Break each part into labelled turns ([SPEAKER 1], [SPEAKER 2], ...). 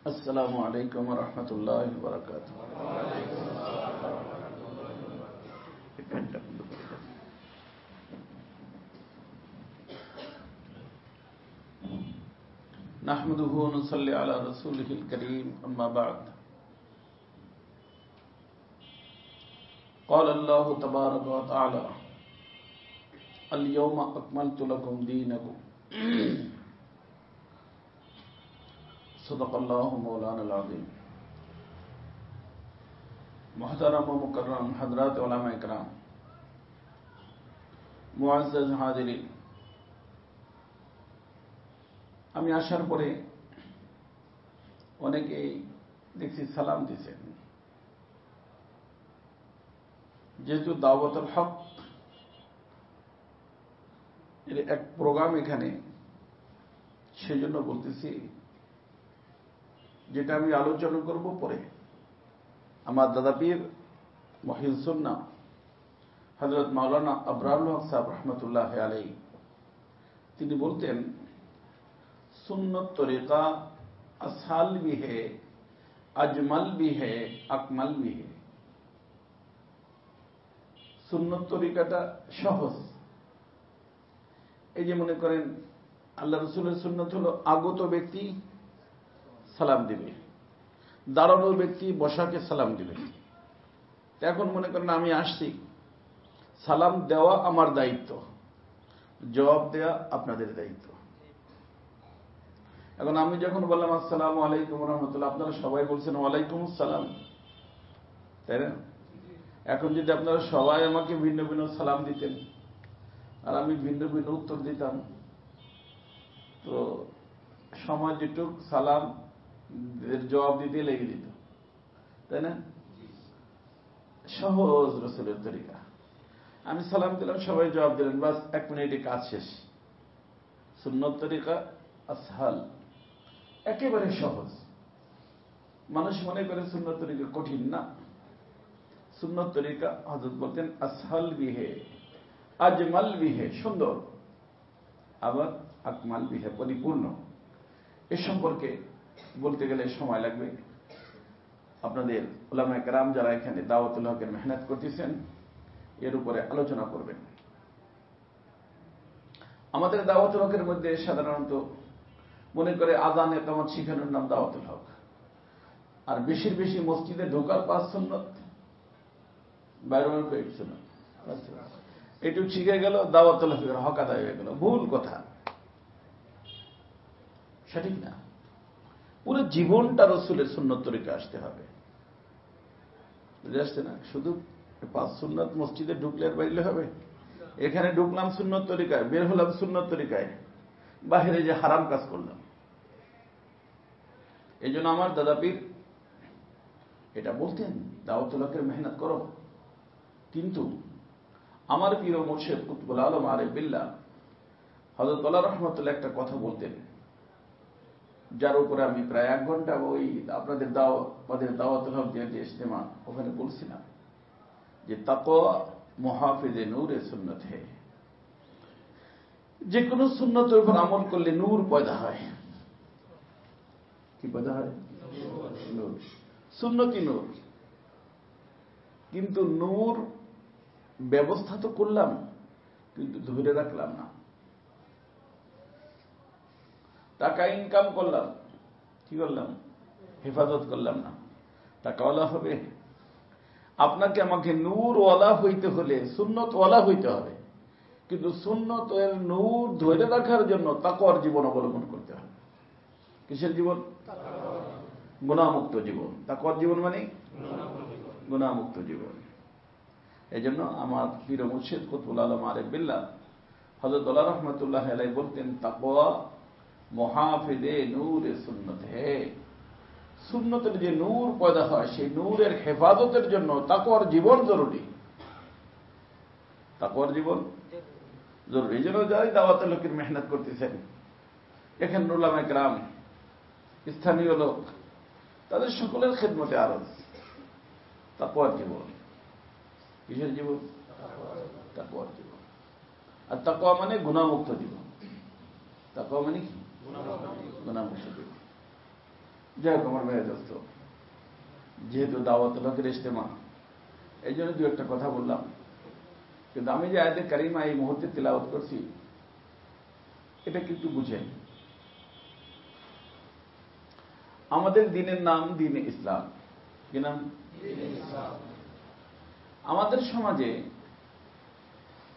[SPEAKER 1] আসসালামু আলাইকুম ওয়া রাহমাতুল্লাহি ওয়া বারাকাতুহু। নাহমাদুহু ওয়া নুসাল্লি আলা রাসূলিহিল কারীম, আম্মা বা'দ। قال الله تبارك وتعالى اليوم أكملت لكم دينكم صدق الله مولانا العظيم। محترم व मुकर्रम हजरात उलमा इकराम, मुअज़्ज़ज़ हाज़िरीन, আমি আসার পরে অনেকেই দেখছি সালাম দিয়েছেন। যেহেতু দাওয়াতুল হক এর এক প্রোগ্রাম এখানে, সেজন্য বলতেছি, যেটা আমি আলোচনা করব পরে। আমার দাদা পীর মুহিউস সুন্নাহ হযরত মাওলানা আবরারুল হক সাহেব রহমতুল্লাহ আলাইহি তিনি বলতেন, सुन्नत तरीका आसान भी है, अजमल भी है, अकमल भी है। সুন্নত তরিকাটা সহজ। এই যে মনে করেন আল্লাহ রাসূলের সুন্নত হলো আগত ব্যক্তি সালাম দিবে, দাঁড়ানো ব্যক্তি বসাকে সালাম দিবে। এখন মনে করেন আমি আসছি, সালাম দেওয়া আমার দায়িত্ব, জবাব দেওয়া আপনাদের দায়িত্ব। এখন আমি যখন বললাম আসসালামু আলাইকুম ওয়া রাহমাতুল্লাহ, আপনারা সবাই বলছেন ওয়ালাইকুম আসসালাম, তাই না? এখন যদি আপনারা সবাই আমাকে ভিন্ন ভিন্ন সালাম দিতেন আর আমি ভিন্ন ভিন্ন উত্তর দিতাম, তো সময় যেটুক সালাম জবাব দিতে লেগে দিত, তাই না? সহজ রাসূলের তরিকা। আমি সালাম দিলাম, সবাই জবাব দিলেন, বাস 1 মিনিটে কাজ শেষ। সুন্নত তরিকা আসহাল, একেবারে সহজ। মানুষ মনে করে সুন্নত তরিকা কঠিন, না। সুন্নত তরিকা হযরত বলতেন আসহাল বিহে, আজমাল বিহে, সুন্দর, আবার আকমাল বিহে, পরিপূর্ণ। এ সম্পর্কে বলতে গেলে সময় লাগবে। আপনাদের উলামায়ে কেরাম যারা এখানে দাওয়াতুল হকের মেহনত করতেছেন, এর উপরে আলোচনা করবেন। আমাদের দাওয়াতুল হকের মধ্যে সাধারণত মনে করে আযান ইকামত শিখানোর নাম দাওয়াতুল হক, আর বেশি বেশি মসজিদে ঢোকার 5 সুন্নত, বাইরের কয়েক সুন্নত, এটু শিখে গেল, দাওয়াতুল হকের হক আদায় হয়ে গেল। ভুল কথা, সঠিক না। পুরো জীবনটা রাসূলের সুন্নত তরিকা আসতে হবে, বুঝে আসছে না? শুধু 5 সুন্নত মসজিদে ঢুকলে আর বাইরে হবে? এখানে ঢুকলাম সুন্নত তরিকায়, বের হলাম সুন্নত তরিকায়, বাহিরে যে হারাম কাজ করলাম। এই জন্য আমার দাদা পীর এটা বলতেন, দাওয়াতুল হকের মেহনত করো। কিন্তু আমার পীর ও মুর্শিদ কুতুবুল আলম আরিফ বিল্লাহ হযরত আল্লাহ রহমতুল্লাহ একটা কথা বলতেন, যার উপরে আমি প্রায় 1 ঘন্টা ওই আপনাদের দাওয়াতুল হক যে ইজতেমা, ওখানে বলছিলাম যে তাকওয়া মুহাফিজে নূরে সুন্নত হে। যে কোনো সুন্নতের উপর আমল করলে নূর পয়দা হয়। কি পয়দা হয়? নূর। সুন্নতি নূর। কিন্তু নূর ব্যবস্থা তো করলাম, কিন্তু ধরে রাখলাম না। টাকা ইনকাম করলাম, কি করলাম? হেফাজত করলাম না। টাকাওয়ালা হবে? আপনাকে আমাকে নূরওয়ালা হইতে হলে সুন্নতওয়ালা হইতে হবে, কিন্তু সুন্নতের নূর ধরে রাখার জন্য তাকওয়ার জীবন অবলম্বন করতে হবে। কিসের জীবন? গুনাহমুক্ত জীবন। তাকওয়ার জীবন মানে গুনাহমুক্ত জীবন। এই জন্য আমার পীর মুর্শিদ কুতুবুল আলম আরিফ বিল্লাহ হযরত আল্লাহ রহমতুল্লাহ আলাইহি বলতেন, তাকওয়া মুহাফিজে নূরে সুন্নত হে। সুন্নতের যে নূর পয়দা হয়, সেই নূরের হেফাজতের জন্য তাকওয়ার জীবন জরুরি। তাকওয়ার জীবন জরুরি। এই জন্য যারাই দাওয়াতুল হকের মেহনত করতেছেন, এখানে উলামায়ে কেরাম, স্থানীয় লোক, তাদের সকলের খেদমতে আরজ তাকওয়ার জীবন। কিসের জীবন? তাকওয়ার জীবন। আর তাকওয়া মানে গুনাহমুক্ত জীবন। তাকওয়া মানে কি? গুনাহমুক্ত জীবন। যাই হোক আমার ভাইয়া দোস্ত, যেহেতু দাওয়াতুল হকের ইজতেমা, এই জন্য দু একটা কথা বললাম। কিন্তু আমি যে আয়াতে কারিমা এই মুহূর্তে তিলাওয়াত করছি, এটা কিন্তু বুঝেন। আমাদের দিনের নাম দ্বীন-এ ইসলাম। কি নাম? আমাদের সমাজে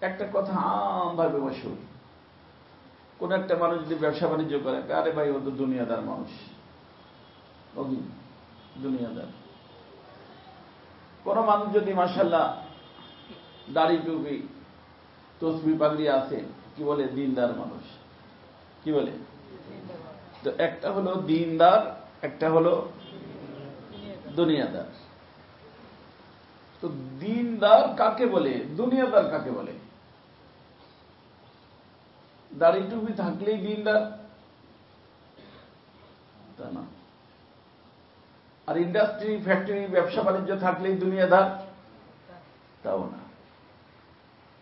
[SPEAKER 1] একটা কথা আমভাবে মশহুর, কোন একটা মানুষ যদি ব্যবসা বাণিজ্য করে, আরে ভাই ও তো দুনিয়াদার মানুষ, ও কি দুনিয়াদার। কোন মানুষ যদি মাশাআল্লাহ দাড়ি টুপি তসবিহ পাগড়ি আছে, কি বলে? দিনদার মানুষ। কি বলে? তো একটা হলো দিনদার, একটা হলো দুনিয়াদার। তো দিনদার কাকে বলে, দুনিয়াদার কাকে বলে? দাড়ি টুপি থাকলেই দিনদার তা না, আর ইন্ডাস্ট্রি ফ্যাক্টরি ব্যবসা বাণিজ্য থাকলেই দুনিয়াদার তাও না।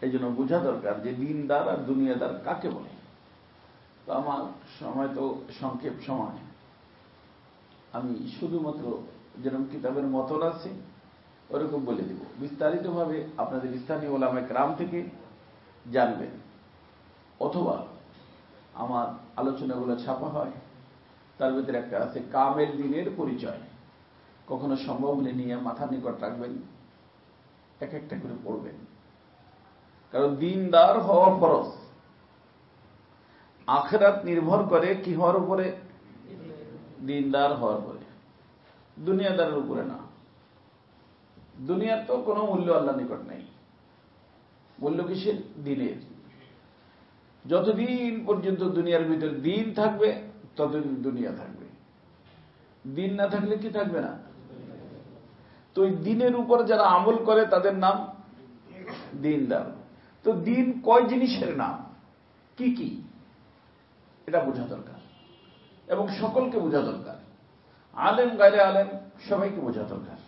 [SPEAKER 1] এই জন্য বোঝা দরকার যে দিনদার আর দুনিয়াদার কাকে বলে। তো আমার সময় তো সংক্ষেপ সময়, আমি শুধুমাত্র যেরকম কিতাবের মতন আছে ওরকম বলে দেব, বিস্তারিতভাবে আপনাদের স্থানীয় ওলামায়ে কেরাম থেকে জানবেন, অথবা আমার আলোচনাগুলো ছাপা হয়, তার ভিতরে একটা আছে কামেল দ্বীনের পরিচয়। কখনো সম্ভব হলে নিয়ে মাথার নিকট রাখবেন, এক একটা করে পড়বেন। কারণ দিনদার হওয়া ফরজ। আখিরাত নির্ভর করে কি হওয়ার উপরে? দিনদার হওয়ার উপরে, দুনিয়াদারের উপরে না। দুনিয়ার তো কোনো মূল্য আল্লাহর নিকট নেই। মূল্য কিসের? দিনের। যতদিন পর্যন্ত দুনিয়ার ভিতর দিন থাকবে ততদিন দুনিয়া থাকবে। দিন না থাকলে কি থাকবে না? তো ওই দিনের উপর যারা আমল করে তাদের নাম দিনদার। তো দিন কয় জিনিসের নাম, কি কি, এটা বোঝা দরকার এবং সকলকে বোঝা দরকার। আলেম গায়রে আলেম সবাইকে বোঝা দরকার।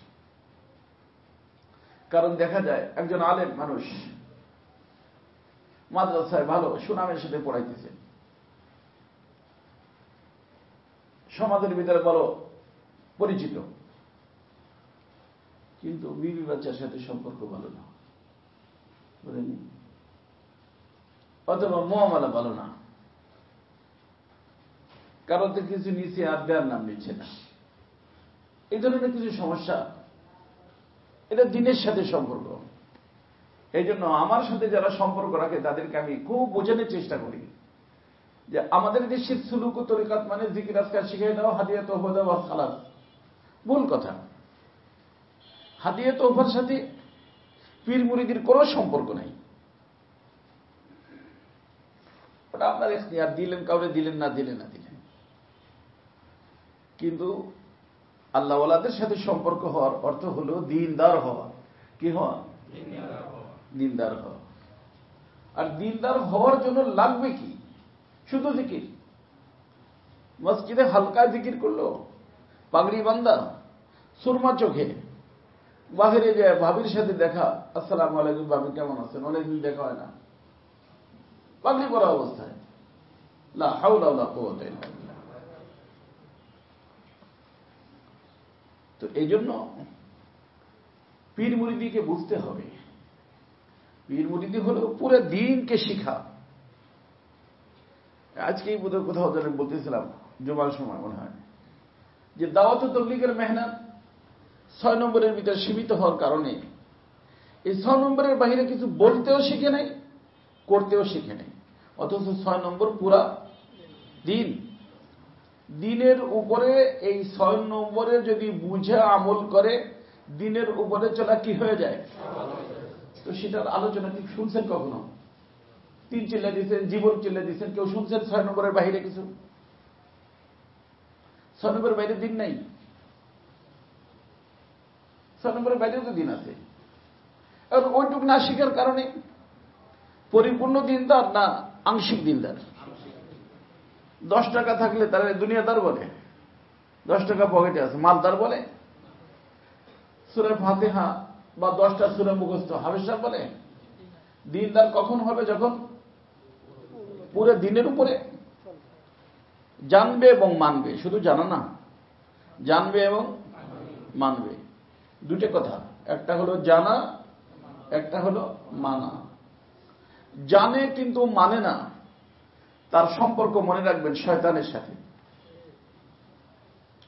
[SPEAKER 1] কারণ দেখা যায় একজন আলেম মানুষ মাদ্রাসায় ভালো সুনামের সাথে পড়াইতেছেন, সমাজের ভিতরে বড় পরিচিত, কিন্তু বিবি বাচ্চার সাথে সম্পর্ক ভালো না, বুঝলেন? অথবা মুআমালা ভালো না, কারোতে কিছু নিচে আর দেওয়ার নাম নিচ্ছে না। এই ধরনের কিছু সমস্যা, এটা দিনের সাথে সম্পর্ক। এই জন্য আমার সাথে যারা সম্পর্ক রাখে তাদেরকে আমি খুব বোঝানোর চেষ্টা করি যে আমাদের দেশের সুলুক ও তরিকাত মানে জিকির আজকার শিখিয়ে দাও, হাদিয়া তোহফা দাও, খালাস। ভুল কথা। হাদিয়া তোহফার সাথে পীর মুরিদির কোনো সম্পর্ক নাই। ওটা আপনার ইখতিয়ার, দিলেন কাউরে, দিলেন না দিলেন না দিলেন। কিন্তু আল্লাহওয়ালাদের সাথে সম্পর্ক হওয়ার অর্থ হলো দিনদার হওয়া। কি হওয়া? দিনদার হওয়া। আর দিনদার হওয়ার জন্য লাগবে কি? শুধু জিকির। মসজিদে হালকা জিকির করলো, পাগড়ি বান্দা, সুরমা চোখে, বাহিরে যায় ভাবির সাথে দেখা, আসসালামু আলাইকুম ভাবি কেমন আছেন, অনেকদিন দেখা হয় না, পাগড়ি পরা অবস্থায়, লা হাওলা ওয়ালা কুওয়াতা ইল্লা বিল্লাহ। তো এই জন্য পীর মুরিদিকে বুঝতে হবে। পীর মুরিদি হলো পুরো দিনকে শিখা। আজকেই বোধহয় কোথাও যেন বলতেছিলাম, জুমার সময় মনে হয়, যে দাওয়াত ও তাবলীগের মেহনত 6 নম্বরের ভিতরে সীমিত হওয়ার কারণে এই 6 নম্বরের বাইরে কিছু বলতেও শিখে নাই, করতেও শিখে নাই। অথচ 6 নম্বর পুরা দিন। দিনের উপরে এই 6 নম্বরে যদি বুঝে আমল করে, দিনের উপরে চলা কি হয়ে যায়? তো সেটার আলোচনা কি শুনছেন কখনো? 3 চিল্লা দিচ্ছেন, জীবন চিল্লা দিচ্ছেন, কেউ শুনছেন 6 নম্বরের বাইরে কিছু? 6 নম্বরের বাইরে দিন নাই। 6 নম্বরের বাইরেও তো দিন আছে। আর ওইটুক না শিখার কারণে পরিপূর্ণ দিনদার না আংশিক দিনদার? 10 টাকা থাকলে তারা দুনিয়াদার বলে, 10 টাকা পকেটে আছে মালদার বলে? সূরা ফাতিহা বা 10টা সূরা মুখস্থ হাফেজ সাহেব বলে? দিনদার কখন হবে? যখন পুরো দিনের উপরে জানবে এবং মানবে। শুধু জানা না, জানবে এবং মানবে, দুটো কথা। একটা হলো জানা, একটা হলো মানা। জানে কিন্তু মানে না, তার সম্পর্ক মনে রাখবেন শয়তানের সাথে।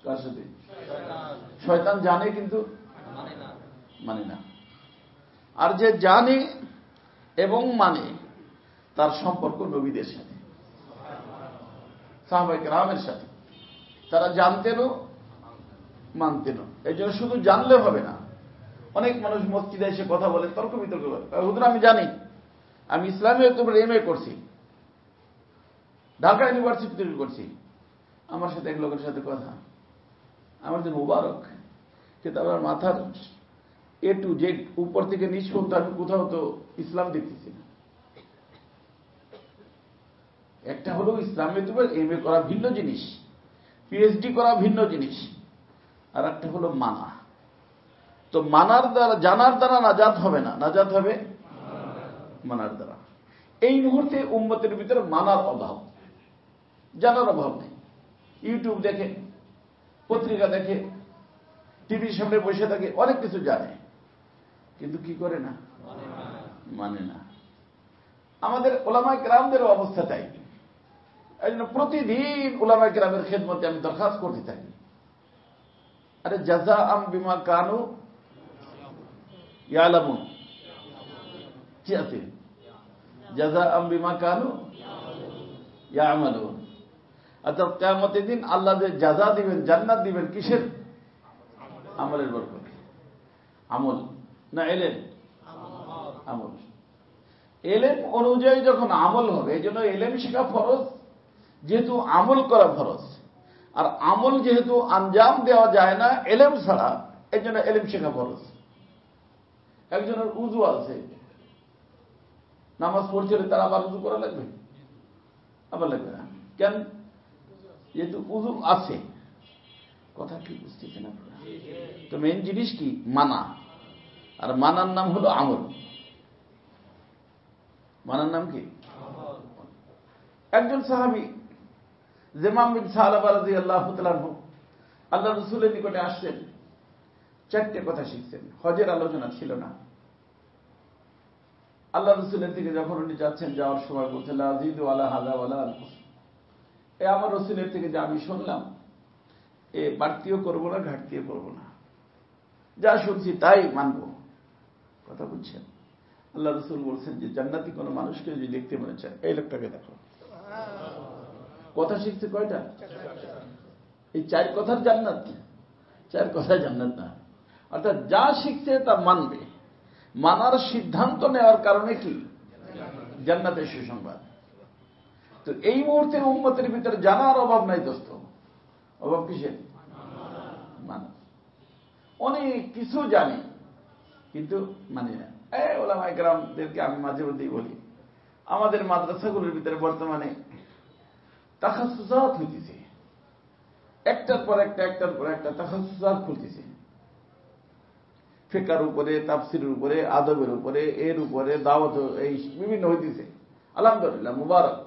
[SPEAKER 1] কার সাথে? শয়তান জানে কিন্তু মানে না। আর যে জানে এবং মানে, তার সম্পর্ক নবীদের সাথে, সাহাবায়ে কেরামের সাথে। তারা জানতেনও মানতেনও। এই জন্য শুধু জানলে হবে না। অনেক মানুষ মসজিদে এসে কথা বলে, তর্ক বিতর্ক করে, হুজুর আমি জানি, আমি ইসলামী MA করছি, ঢাকা ইউনিভার্সিটি থেকে করছি, আমার সাথে এক লোকের সাথে কথা, আমার যে মুবারক, কিন্তু আমার মাথার A to Z উপর থেকে নিচ পর্যন্ত আমি কোথাও তো ইসলাম দেখতেছি না। একটা হলো ইসলামী MA করা ভিন্ন জিনিস, PhD করা ভিন্ন জিনিস, আর একটা হলো মানা। তো মানার দ্বারা, জানার দ্বারা নাজাত হবে না, নাজাত হবে মানার দ্বারা। এই মুহূর্তে উম্মতের ভিতরে মানার অভাব, জানার অভাব নেই। ইউটিউব দেখে, পত্রিকা দেখে, টিভির সামনে বসে থাকে, অনেক কিছু জানে, কিন্তু কি করে না, মানে না। আমাদের উলামায়ে কেরামদের অবস্থা তাই। এই জন্য প্রতিদিন উলামায়ে কেরামের খেদমতে আমি দরখাস্ত করতে থাকি, আরে জাযাআম বিমা কানু ইয়ালামুন, কি আছে? জাযাআম বিমা কানু ইয়ামালুন। অর্থাৎ কিয়ামতের দিন আল্লাহ যে জাযা দিবেন, জান্নাত দিবেন, কিসের? আমলের বরকতে। আমল না ইলম? আমল। ইলম অনুযায়ী যখন আমল হবে, এই জন্য ইলম শেখা ফরজ, যেহেতু আমল করা ফরজ। আর আমল যেহেতু আঞ্জাম দেওয়া যায় না ইলম ছাড়া, এই জন্য ইলম শেখা ফরজ। একজনের উযু আছে, নামাজ পড়ছে, তার আবার উযু করা লাগবে? আবার লাগবে না। কেন? যেহেতু উযু আছে। কথা কি বুঝতেছেন আপনারা? তো মেইন জিনিস কি? মানা। আর মানার নাম হলো আমল। মানার নাম কি? একজন সাহাবী যেমাম বিন সালাবা রাদিয়াল্লাহু তাআলা আনহু আল্লাহ রাসূলের নিকটে আসলেন, চারটে কথা শিখছেন, হজের আলোচনা ছিল না। আল্লাহ রাসূলের থেকে যখন উনি যাচ্ছেন, যাওয়ার সময় বলছেন লা আযীদু আলা হাযা ওয়ালা আনকুস, এ আমার রাসূলের থেকে যা আমি শুনলাম, এ বাড়তিও করবো না, ঘাটতিও করবো না, যা শুনছি তাই মানব। কথা বুঝছেন? আল্লাহ রাসূল বলছেন যে জান্নাতি কোন মানুষকে যদি দেখতে মনে চায়, এই লোকটাকে দেখো। কথা শিখছে কয়টা? এই চার কথার জান্নাত, চার কথা জান্নাত না। অর্থাৎ যা শিখছে তা মানবে। মানার সিদ্ধান্ত নেওয়ার কারণে কি? জান্নাতের সুসংবাদ। তো এই মুহূর্তে উম্মতের ভিতরে জানার অভাব নাই দোস্ত। অভাব কিসের? মানা। অনেক কিছু জানি কিন্তু মানি না। উলামায়ে কেরামদেরকে আমি মাঝে মধ্যেই বলি, আমাদের মাদ্রাসাগুলোর ভিতরে বর্তমানে তাখাসসুসাত হইতেছে, একটার পর একটা তাখাসসুসাত খুলতেছে। ফিকহের উপরে, তাফসীরের উপরে, আদবের উপরে, এর উপরে দাওয়াত, এই বিভিন্ন হইতেছে। আলহামদুলিল্লাহ, মুবারক।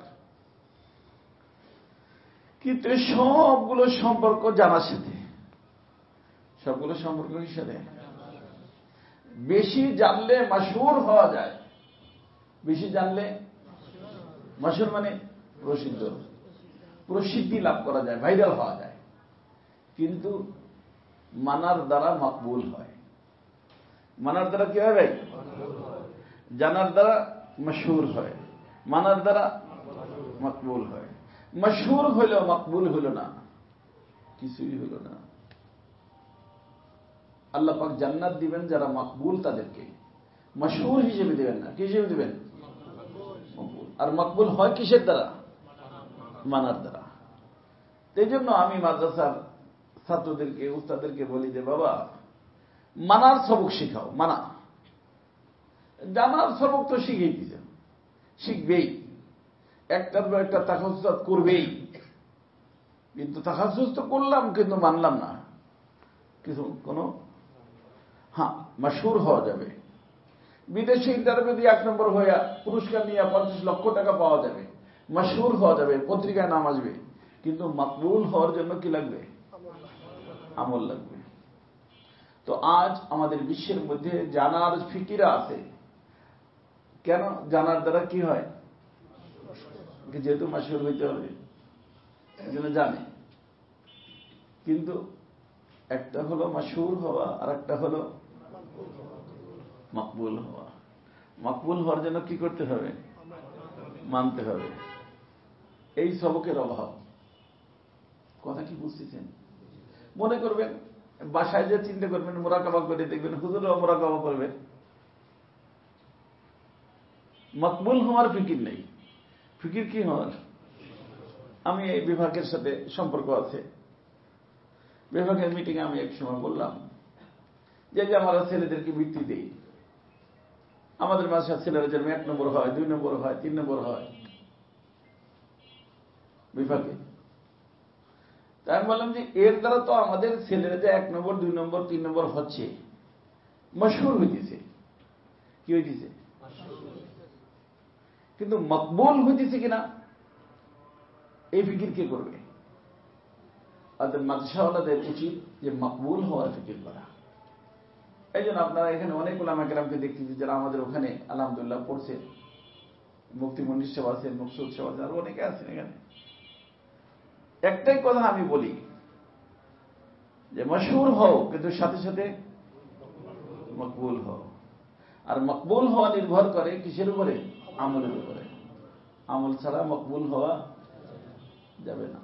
[SPEAKER 1] কিন্তু সবগুলো সম্পর্ক জানার সাথে, সবগুলো সম্পর্ক কি সাথে? বেশি জানলে মাশহুর হওয়া যায়। বেশি জানলে মাশহুর মানে প্রসিদ্ধ, প্রসিদ্ধি লাভ করা যায়, ভাইরাল হওয়া যায়। কিন্তু মানার দ্বারা মকবুল হয়। মানার দ্বারা কি হয় ভাই? জানার দ্বারা মাশহুর হয়, মানার দ্বারা মকবুল হয়। মাশহুর হইল, মকবুল হইল না, কিছুই হইল না। আল্লাহ পাক জান্নাত দিবেন যারা মকবুল তাদেরকে, মাশহুর হিসেবে দিবেন না। কি হিসেবে দিবেন? মকবুল। আর মকবুল হয় কিসের দ্বারা? মানার দ্বারা। এই জন্য আমি মাদ্রাসার ছাত্রদেরকে, উস্তাদেরকে বলি যে বাবা, মানার সবক শিখাও। মানা, জানার সবক তো শিখেই দিয়েছেন, শিখবেই, একটার পর একটা তাখাসসুস করবেই। কিন্তু তাখাসসুস তো করলাম, কিন্তু মানলাম না কিছু কোনো। হ্যাঁ, মাশহুর হওয়া যাবে। বিদেশে ইন্টারভিউ দিয়ে 1 নম্বর হয়ে পুরস্কার নিয়ে 50 লক্ষ টাকা পাওয়া যাবে, মাশহুর হওয়া যাবে, পত্রিকায় নাম আসবে। কিন্তু মকবুল হওয়ার জন্য কি লাগবে? আমল লাগবে। তো আজ আমাদের বিশ্বের মধ্যে জানার ফিকিরা আছে। কেন? জানার দ্বারা কি হয়? যেহেতু মাশহুর হইতে হবে এজন্য জানে। কিন্তু একটা হলো মাশহুর হওয়া, আর একটা হলো মকবুল হওয়া। মকবুল হওয়ার জন্য কি করতে হবে? মানতে হবে। এই সবকের অভাব। কথা কি বুঝতেছেন? মনে করবেন বাসায় যে চিন্তা করবেন, মুরাকাবা করে দেখবেন, হুজুরও মুরাকাবা করবেন, মকবুল হওয়ার ফিকির নেই। ফিকির কি হওয়ার? আমি এই বিভাগের সাথে সম্পর্ক আছে, বিভাগের মিটিং আমি এক সময় বললাম যে আমরা ছেলেদেরকে বৃত্তি দিই, আমাদের বাসার ছেলেরা যেন 1 নম্বর হয়, 2 নম্বর হয়, 3 নম্বর হয় বিভাগে। তাই আমি বললাম যে এর দ্বারা তো আমাদের ছেলেরা যে 1 নম্বর, 2 নম্বর, 3 নম্বর হচ্ছে, মশহুর হইতেছে। কি হইতেছে? কিন্তু মকবুল হইতেছে কিনা এই ফিকির কে করবে? অর্থাৎ মাদ্রাসাওয়ালাদের উচিত যে মকবুল হওয়ার ফিকির করা। এই জন্য আপনারা এখানে অনেক উলামা কেরামকে দেখতেছি যারা আমাদের ওখানে আলহামদুলিল্লাহ পড়ছে। মুফতি মনির সাহেব আছেন, মকসুদ সাহেব আছেন, আরো অনেকে আছেন এখানে। একটাই কথা আমি বলি যে মশহুর হও, কিন্তু সাথে সাথে মকবুল হও। আর মকবুল হওয়া নির্ভর করে কিসের উপরে? আমলের উপরে। আমল ছাড়া মকবুল হওয়া যাবে না।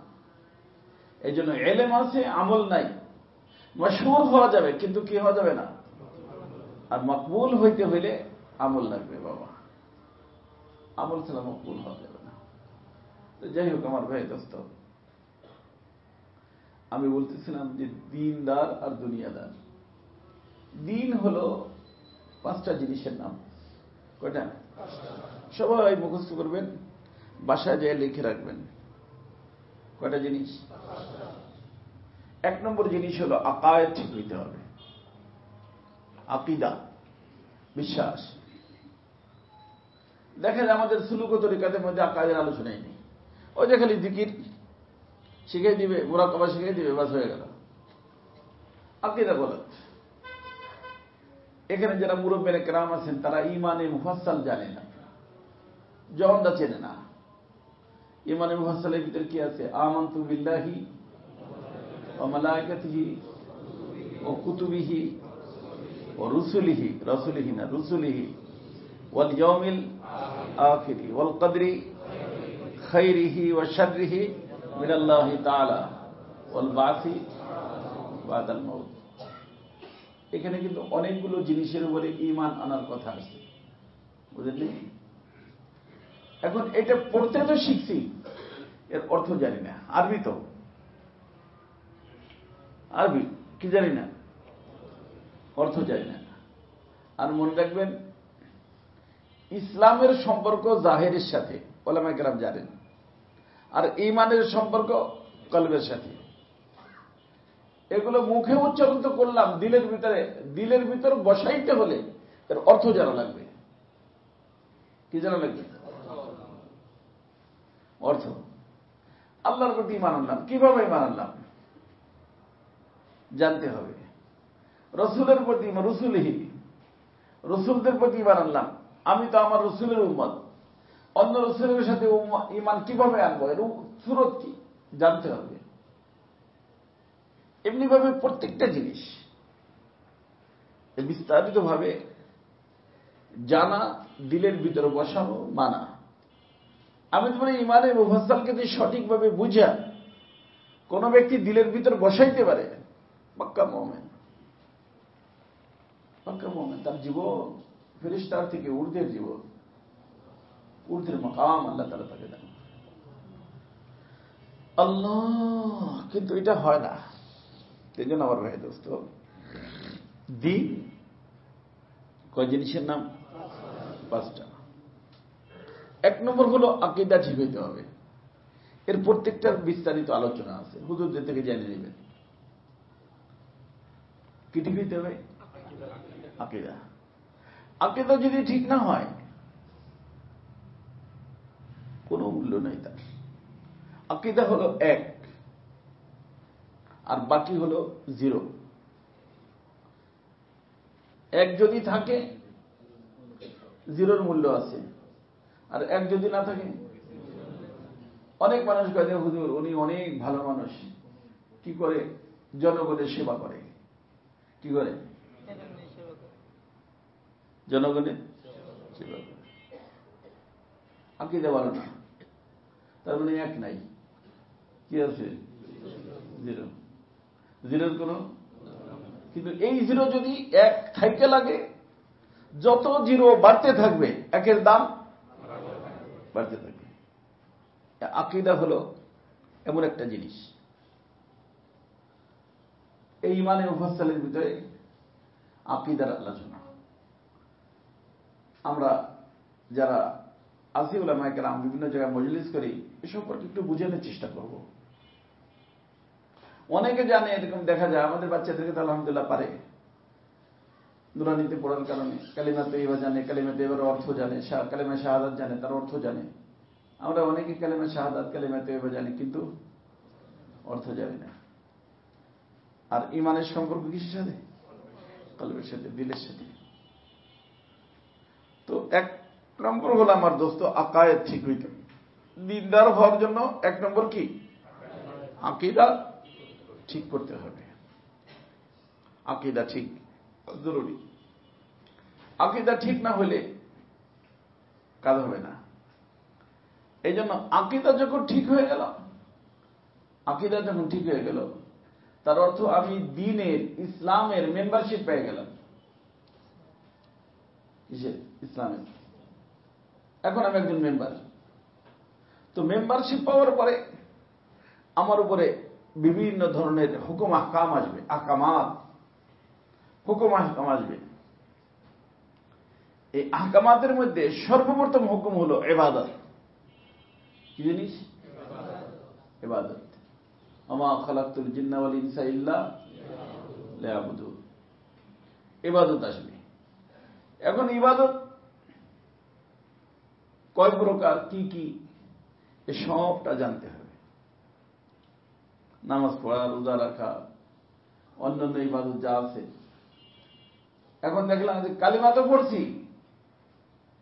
[SPEAKER 1] এই জন্য এলেম আছে, আমল নাই। মশহুর হওয়া যাবে, কিন্তু কি হওয়া যাবে না। আর মকবুল হইতে হইলে আমল লাগবে বাবা। আমল ছাড়া মকবুল হওয়া যাবে না। যাই হোক আমার ভাই দোস্ত, আমি বলতেছিলাম যে দিনদার আর দুনিয়াদার। দিন হলো 5টা জিনিসের নাম। কয়টা? সবাই মুখস্থ করবেন, বাসায় যেয়ে লিখে রাখবেন। কয়টা জিনিস? 1 নম্বর জিনিস হলো আকায়েদ ঠিক হইতে হবে। আকীদা, বিশ্বাস। দেখেন আমাদের সুলুক ও তরিকাতের মধ্যে আকায়েদের আলোচনাই নেই। ওই যে খালি জিকির শিখিয়ে দিবে, মুরাকাবা শিখিয়ে দিবে, বাস হয়ে গেল। আকীদা গলত। এখানে যারা মুরব্বিয়ে কেরাম আছেন তারা ঈমানে মুফাসসাল জানে না, জবানটা চেনে না। ঈমানে মুফাসসালের ভিতরে কি আছে? আমানতু বিল্লাহি ওয়া মালাইকাতিহি ওয়া কুতুবিহি ওয়া রুসুলিহি, রাসূলিহি না রুসুলিহি, ওয়াল ইয়াউমিল আখিরি ওয়াল কদরি খাইরিহি ওয়া শাররিহি মিনাল্লাহি তাআলা ওয়াল বাসি বাদাল মাউত। এখানে কিন্তু অনেকগুলো জিনিসের উপরে ঈমান আনার কথা আছে, বুঝলেন? এখন এটা পড়তে তো শিখছি, এর অর্থ জানি না। আরবি তো, আরবি কি জানি না, অর্থ জানি না। আর মনে রাখবেন ইসলামের সম্পর্ক জাহেরের সাথে, ওলামায়ে কেরাম জানেন, আর ঈমানের সম্পর্ক কলবের সাথে। এগুলো মুখে উচ্চারণ তো করলাম, দিলের ভিতর বসাইতে হলে এর অর্থ জানা লাগবে। কি জানা লাগবে? অর্থ। আল্লাহর প্রতি ঈমান আনলাম, কিভাবে ঈমান আনলাম জানতে হবে। রসুলের প্রতি রসুলহি, রসুলদের প্রতি ঈমান আনলাম, আমি তো আমার রসুলের উম্মত, অন্য রসুলের সাথে ঈমান কিভাবে আনবো, এর সুরত কি জানতে হবে। এমনি ভাবে প্রত্যেকটা জিনিস বিস্তারিত ভাবে জানা, দিলের ভিতরে বসানো, মানা। আমি তো বলি ঈমানে মুফাসসালকে যদি সঠিকভাবে বুঝা কোন ব্যক্তি দিলের ভিতর বসাইতে পারে, পাক্কা মুমিন। পাক্কা মুমিন। তার জীবন ফেরেশতার থেকে ঊর্ধ্বের জীবন, ঊর্ধ্বের মাকাম আল্লাহ তাআলা তাকে দেন। আল্লাহ, কিন্তু এটা হয় না। এই জন্য আমার ভাই দোস্ত, দিন কয় জিনিসের নাম? 5টা। 1 নম্বর হলো আকীদা ঠিক হইতে হবে। এর প্রত্যেকটার বিস্তারিত আলোচনা আছে, হুজুরদের থেকে জেনে নেবেন। কি ঠিক হইতে হবে? আকীদা। আকীদা যদি ঠিক না হয় কোনো মূল্য নাই তার। আকীদা হলো এক, আর বাকি হলো 0। 1 যদি থাকে 0-র মূল্য আছে, আর 1 যদি না থাকে। অনেক মানুষ কয়ে হুজুর উনি অনেক ভালো মানুষ, কি করে? জনগণের সেবা করে। কি করে? জনগণের সেবা করে। আকীদা ভালো না, তার মানে 1 নাই। কি আছে? 0। 0-র কোন, কিন্তু এই 0 যদি 1 থাইকে লাগে, যত 0 বাড়তে থাকবে 1-এর দাম বাড়তে থাকবে। আকীদা হলো এমন একটা জিনিস। এই ইমানে মুফাসসালের ভিতরে আকীদার আলোচনা। আমরা যারা আসি উলামায়ে কেরাম বিভিন্ন জায়গায় মজলিস করি, এ সম্পর্কে একটু বুঝানোর চেষ্টা করব। অনেকে জানে, এরকম দেখা যায় আমাদের বাচ্চাদেরকে তো আলহামদুলিল্লাহ পারে, নুরানিতে পড়ার কারণে কালিমা তৈয়বা জানে, কালিমা তৈয়বার অর্থ জানে, কালিমা শাহাদাত জানে, তার অর্থ জানে। আমরা অনেকে কালিমা শাহাদাত, কালিমা তৈয়বা জানি, কিন্তু অর্থ জানি না। আর ইমানের সম্পর্ক কিসের সাথে? কলবের সাথে, দিলের সাথে। তো 1 নম্বর হলো আমার দোস্ত, আকায়েদ ঠিক হইতে। দিনদার হওয়ার জন্য 1 নম্বর কি? আকীদা ঠিক করতে হবে। আকীদা ঠিক জরুরি। আকীদা ঠিক না হলে কাজ হবে না। এই জন্য আকীদা যখন ঠিক হয়ে গেল, আকীদা যখন ঠিক হয়ে গেল, তার অর্থ আমি দ্বীনের, ইসলামের মেম্বারশিপ পেয়ে গেলাম। কিসের? ইসলামের। এখন আমি একজন মেম্বার। তো মেম্বারশিপ পাওয়ার পরে আমার উপরে বিভিন্ন ধরনের হুকুম আহকাম আসবে, হুকুম আহকাম আসবে। এই আহকামাতের মধ্যে সর্বপ্রথম হুকুম হলো ইবাদত। কি জিনিস? ইবাদত। ওমা খালাকতুল জিন্না ওয়াল ইনসা ইল্লা লিয়াবুদুন। ইবাদত আসবে। এখন ইবাদত কয় প্রকার, কি কি, এ সবটা জানতে হবে। নামাজ পড়া, রোজা রাখা, অন্যান্য ইবাদত যা আছে। এখন দেখলাম যে কালিমা তো পড়ছি,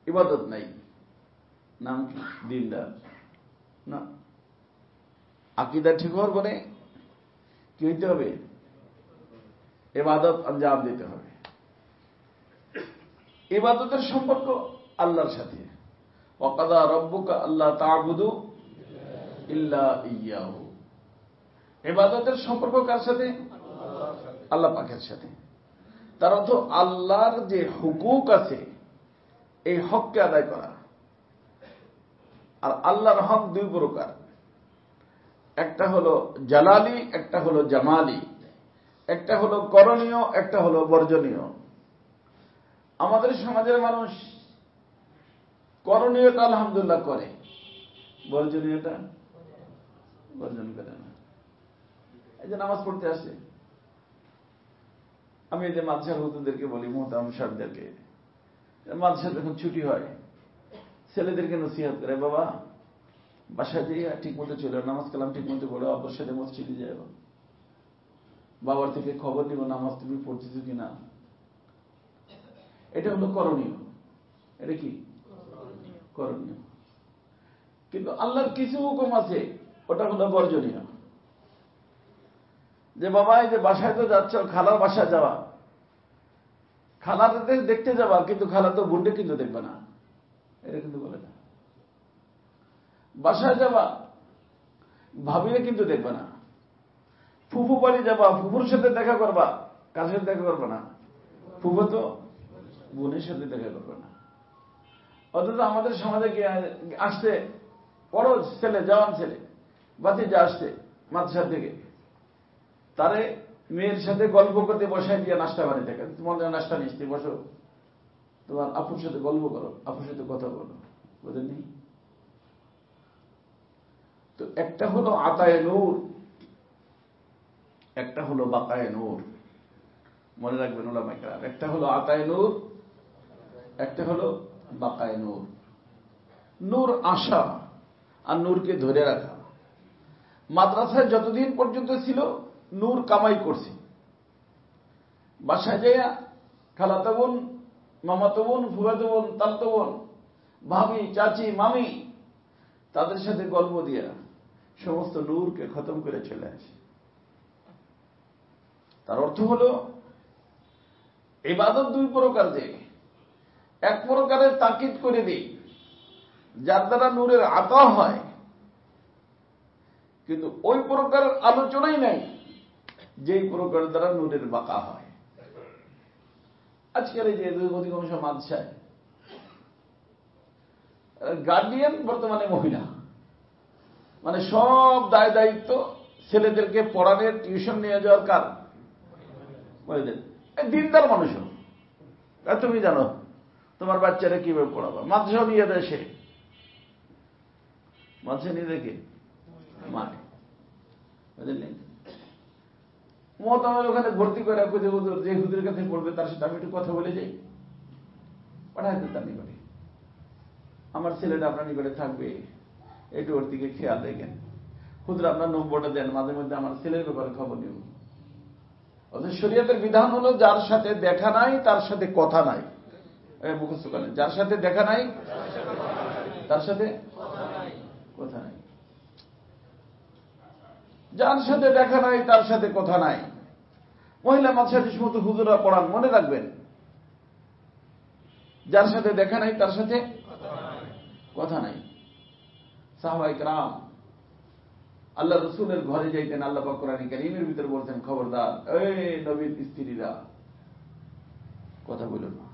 [SPEAKER 1] ইবাদত নাই, নাম কি? দিনদার না। আকীদা ঠিক হওয়ার পরে কি হইতে হবে? ইবাদত আঞ্জাম দিতে হবে। ইবাদতের সম্পর্ক আল্লাহর সাথে। ওয়াকাদা রাব্বুকা আল্লা তা'বুদু ইল্লা ইয়্যাহু। ইবাদতের সম্পর্ক কার সাথে? আল্লাহ পাকের সাথে। তার অর্থ আল্লাহর যে হুকুক আছে, এই হককে আদায় করা। আর আল্লাহর হক 2 প্রকার, একটা হলো জালালি, একটা হলো জামালি। একটা হলো করণীয়, একটা হলো বর্জনীয়। আমাদের সমাজের মানুষ করণীয়টা আলহামদুলিল্লাহ করে, বর্জনীয়টা বর্জন করে না। এই যে নামাজ পড়তে আসে, আমি এই যে মাদ্রাসার হুজুরদেরকে বলি, মুহতারাম সাহেবদেরকে, মাদ্রাসা যখন ছুটি হয় ছেলেদেরকে নসিহত করে, বাবা বাসায় দিয়ে ঠিক মতো চলে, নামাজ কালাম ঠিক মতো পড়ো, আব্বার সাথে মসজিদে যাবো, বাবার থেকে খবর নিব নামাজ তুমি পড়তেছো কিনা। এটা হলো করণীয়। এটা কি? করণীয়। কিন্তু আল্লাহর কিছু হুকুম আছে, ওটা হলো বর্জনীয়। যে বাবা এই যে বাসায় তো যাচ্ছ, খালার বাসায় যাওয়া, খালাতে দেখতে যাবা, কিন্তু খালা তো বুনটা কিন্তু দেখবে না, এটা কিন্তু বলে না। বাসায় যাবা, ভাবিরে কিন্তু দেখবে না। ফুফু বাড়ি যাবা, ফুফুর সাথে দেখা করবা, কার সাথে দেখা করবে না? ফুফু তো বোনের সাথে দেখা করবে না। অথচ আমাদের সমাজে কি আসছে, বড় ছেলে, জওয়ান ছেলে, বাতিজা আসছে মাদ্রাসা থেকে, তারে মেয়ের সাথে গল্প করতে বসায় দিয়ে নাস্তা বানিয়ে থাকে, তোমার নাস্তা নিচ্ছি, বসো, তোমার আপুর সাথে গল্প করো, আপুর সাথে কথা বলো, বোঝেন নেই? তো একটা হলো আতায়ে নূর, একটা হলো বাকায়ে নূর। মনে রাখবেন উলামায়ে কেরাম, একটা হলো আতায়ে নূর, একটা হলো বাকায়ে নূর। নূর আসা আর নূরকে ধরে রাখা। মাদ্রাসায় যতদিন পর্যন্ত ছিল নূর কামাই করছি, বাসায় যাইয়া খালাতো বোন, মামাতো বোন, ফুফাতো বোন, তাতো বোন, ভাবি, চাচি, মামি, তাদের সাথে গল্প দিয়া সমস্ত নূরকে খতম করে চলে আসে। তার অর্থ হল ইবাদত দুই প্রকার, যে এক প্রকারের তাকিদ করে দিই যার দ্বারা নূরের আতা হয়, কিন্তু ওই প্রকারের আলোচনাই নাই যেই প্রকার দ্বারা নূরের বাঁকা হয়। আজকের এই যে অধিকাংশ মাদ্রাসায় গার্ডিয়ান বর্তমানে মহিলা, মানে সব দায় দায়িত্ব ছেলেদেরকে পড়ানোর, টিউশন নিয়ে যাওয়ার কার? মহিলাদের। দিনদার মানুষও, তুমি জানো তোমার বাচ্চারা কিভাবে পড়াবা, মাদ্রাসা নিয়ে দেয় সে, মাদ্রাসা নিয়ে দেখে মাঠে বুঝলেন, মহতামের ওখানে ভর্তি করে রাখো, যে হুজুর, যে হুজুরের কাছে পড়বে তার সাথে আমি একটু কথা বলে যাই, পাঠাইতে তার নিকটে, আমার ছেলেটা আপনার নিকটে থাকবে, একটু ওর দিকে খেয়াল রেখেন, হুজুর আপনার নম্বরটা দেন, মাঝে মধ্যে আমার ছেলের ব্যাপারে খবর নিব। অথচ শরীয়তের বিধান হলো যার সাথে দেখা নাই তার সাথে কথা নাই। মুখস্থ করেন, যার সাথে দেখা নাই তার সাথে কথা নাই, যার সাথে দেখা নাই তার সাথে কথা নাই। মহিলা মাদ্রাসা যে সমস্ত হুজুরা পড়ান, মনে রাখবেন, যার সাথে দেখা নাই তার সাথে কথা নাই। সাহাবায়ে কেরাম আল্লাহ রসুলের ঘরে যাইতেন, আল্লাহ পাক কোরআন কারীমের ভিতরে বলতেন, খবরদার এই নবীর স্ত্রীরা কথা বলো না,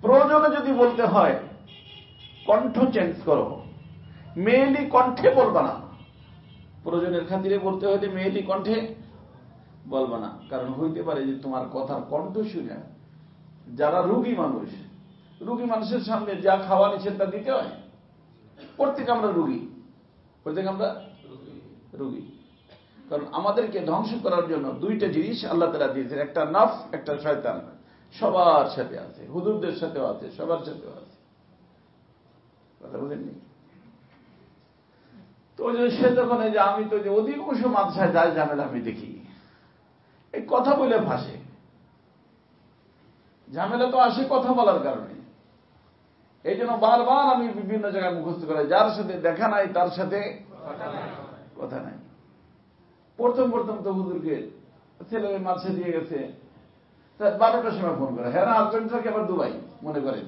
[SPEAKER 1] প্রয়োজনে যদি বলতে হয় কণ্ঠ চেঞ্জ করো, মেয়েলি কণ্ঠে বলবা না, প্রয়োজনের খাতিরে বলতে হইলে মেয়েলি কণ্ঠে বলবা না, কারণ হইতে পারে যে তোমার কথার কণ্ঠ শুনে যারা রোগী মানুষ, রোগী মানুষের সামনে যা খাওয়া নিষেধ তা দিতে হয়। প্রত্যেক আমরা রোগী, প্রত্যেক আমরা রোগী, কারণ আমাদেরকে ধ্বংস করার জন্য দুইটা জিনিস আল্লাহ তাআলা দিয়েছেন, একটা নফস, একটা শয়তান। সবার সাথে আছে, হুজুরদের সাথেও আছে, সবার সাথেও আছে, কথা বলেননি। তো সে যখন এই যে আমি তো যে অধিকাংশ মাদ্রাসায় যায় ঝামেলা আমি দেখি, এই কথা বলে ভাসে, ঝামেলা তো আসে কথা বলার কারণে। এই জন্য বারবার আমি বিভিন্ন জায়গায় মুখস্থ করাই, যার সাথে দেখা নাই তার সাথে কথা নাই। প্রথম প্রথম তো হুজুরকে ছেলে মাদ্রাসা দিয়ে গেছে, 12টার সময় ফোন করে, হ্যাঁ হাজবেন্ড থাকে আবার দুবাই, মনে করেন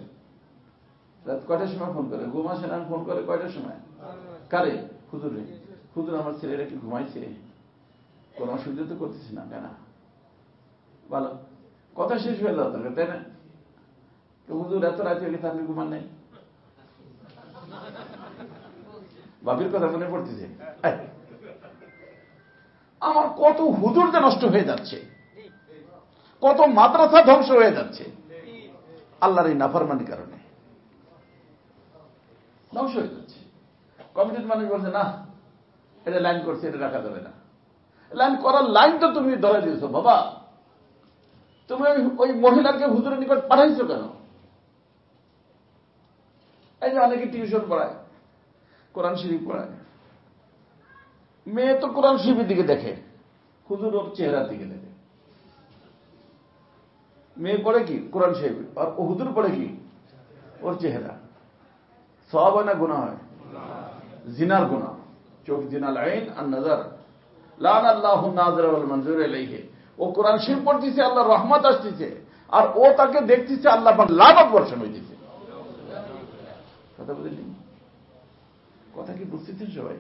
[SPEAKER 1] রাত কয়টার সময় ফোন করে, ঘুম আসে না, ফোন করে কয়টার সময়, কারে? হুজুরে। হুজুর আমার ছেলেরা কি ঘুমাইছে? কোন অসুবিধা তো করতেছে না, কেন? ভালো কথা শেষ হয়ে যাওয়া দরকার, তাই না? হুজুর এত রাত হয়ে গেছে আপনি ঘুমান নাই, বাবির কথা মনে পড়তেছে। আমার কত হুজুরটা নষ্ট হয়ে যাচ্ছে, কত মাদ্রাসা ধ্বংস হয়ে যাচ্ছে আল্লাহর এই নাফরমানির কারণে, ধ্বংস হয়ে যাচ্ছে। কমিটির মানুষ বলছে না এটা লাইন করছে, এটা রাখা যাবে না। লাইন করার লাইন তো তুমি ধরে দিয়েছো বাবা, তুমি ওই মহিলাকে হুজুরের নিকট পাঠাইছো কেন? এই যে অনেকে টিউশন পড়ায়, কোরআন শরীফ পড়ায়, মেয়ে তো কোরআন শরীফের দিকে দেখে, হুজুর ওর চেহারার দিকে দেখে। মেয়ে পড়ে কি কোরআন শরীফ, আর হুজুর পড়ে কি ওর চেহারা। সওয়াব হয় না গুনাহ হয়? জিনার গুনাহ, চোখ জিনাল আইন আর নজর, লান আল্লাহু নাযির ওয়াল মনজুর ইলাইহি। ও কোরআন শরীফ পড়তেছে, আল্লাহর রহমত আসতেছে, আর ও তাকে দেখতেছে, আল্লাহ পাক লানত বর্ষণ হইতেছে। কথা বুঝলেন? কথা কি বুঝতেছেন সবাই?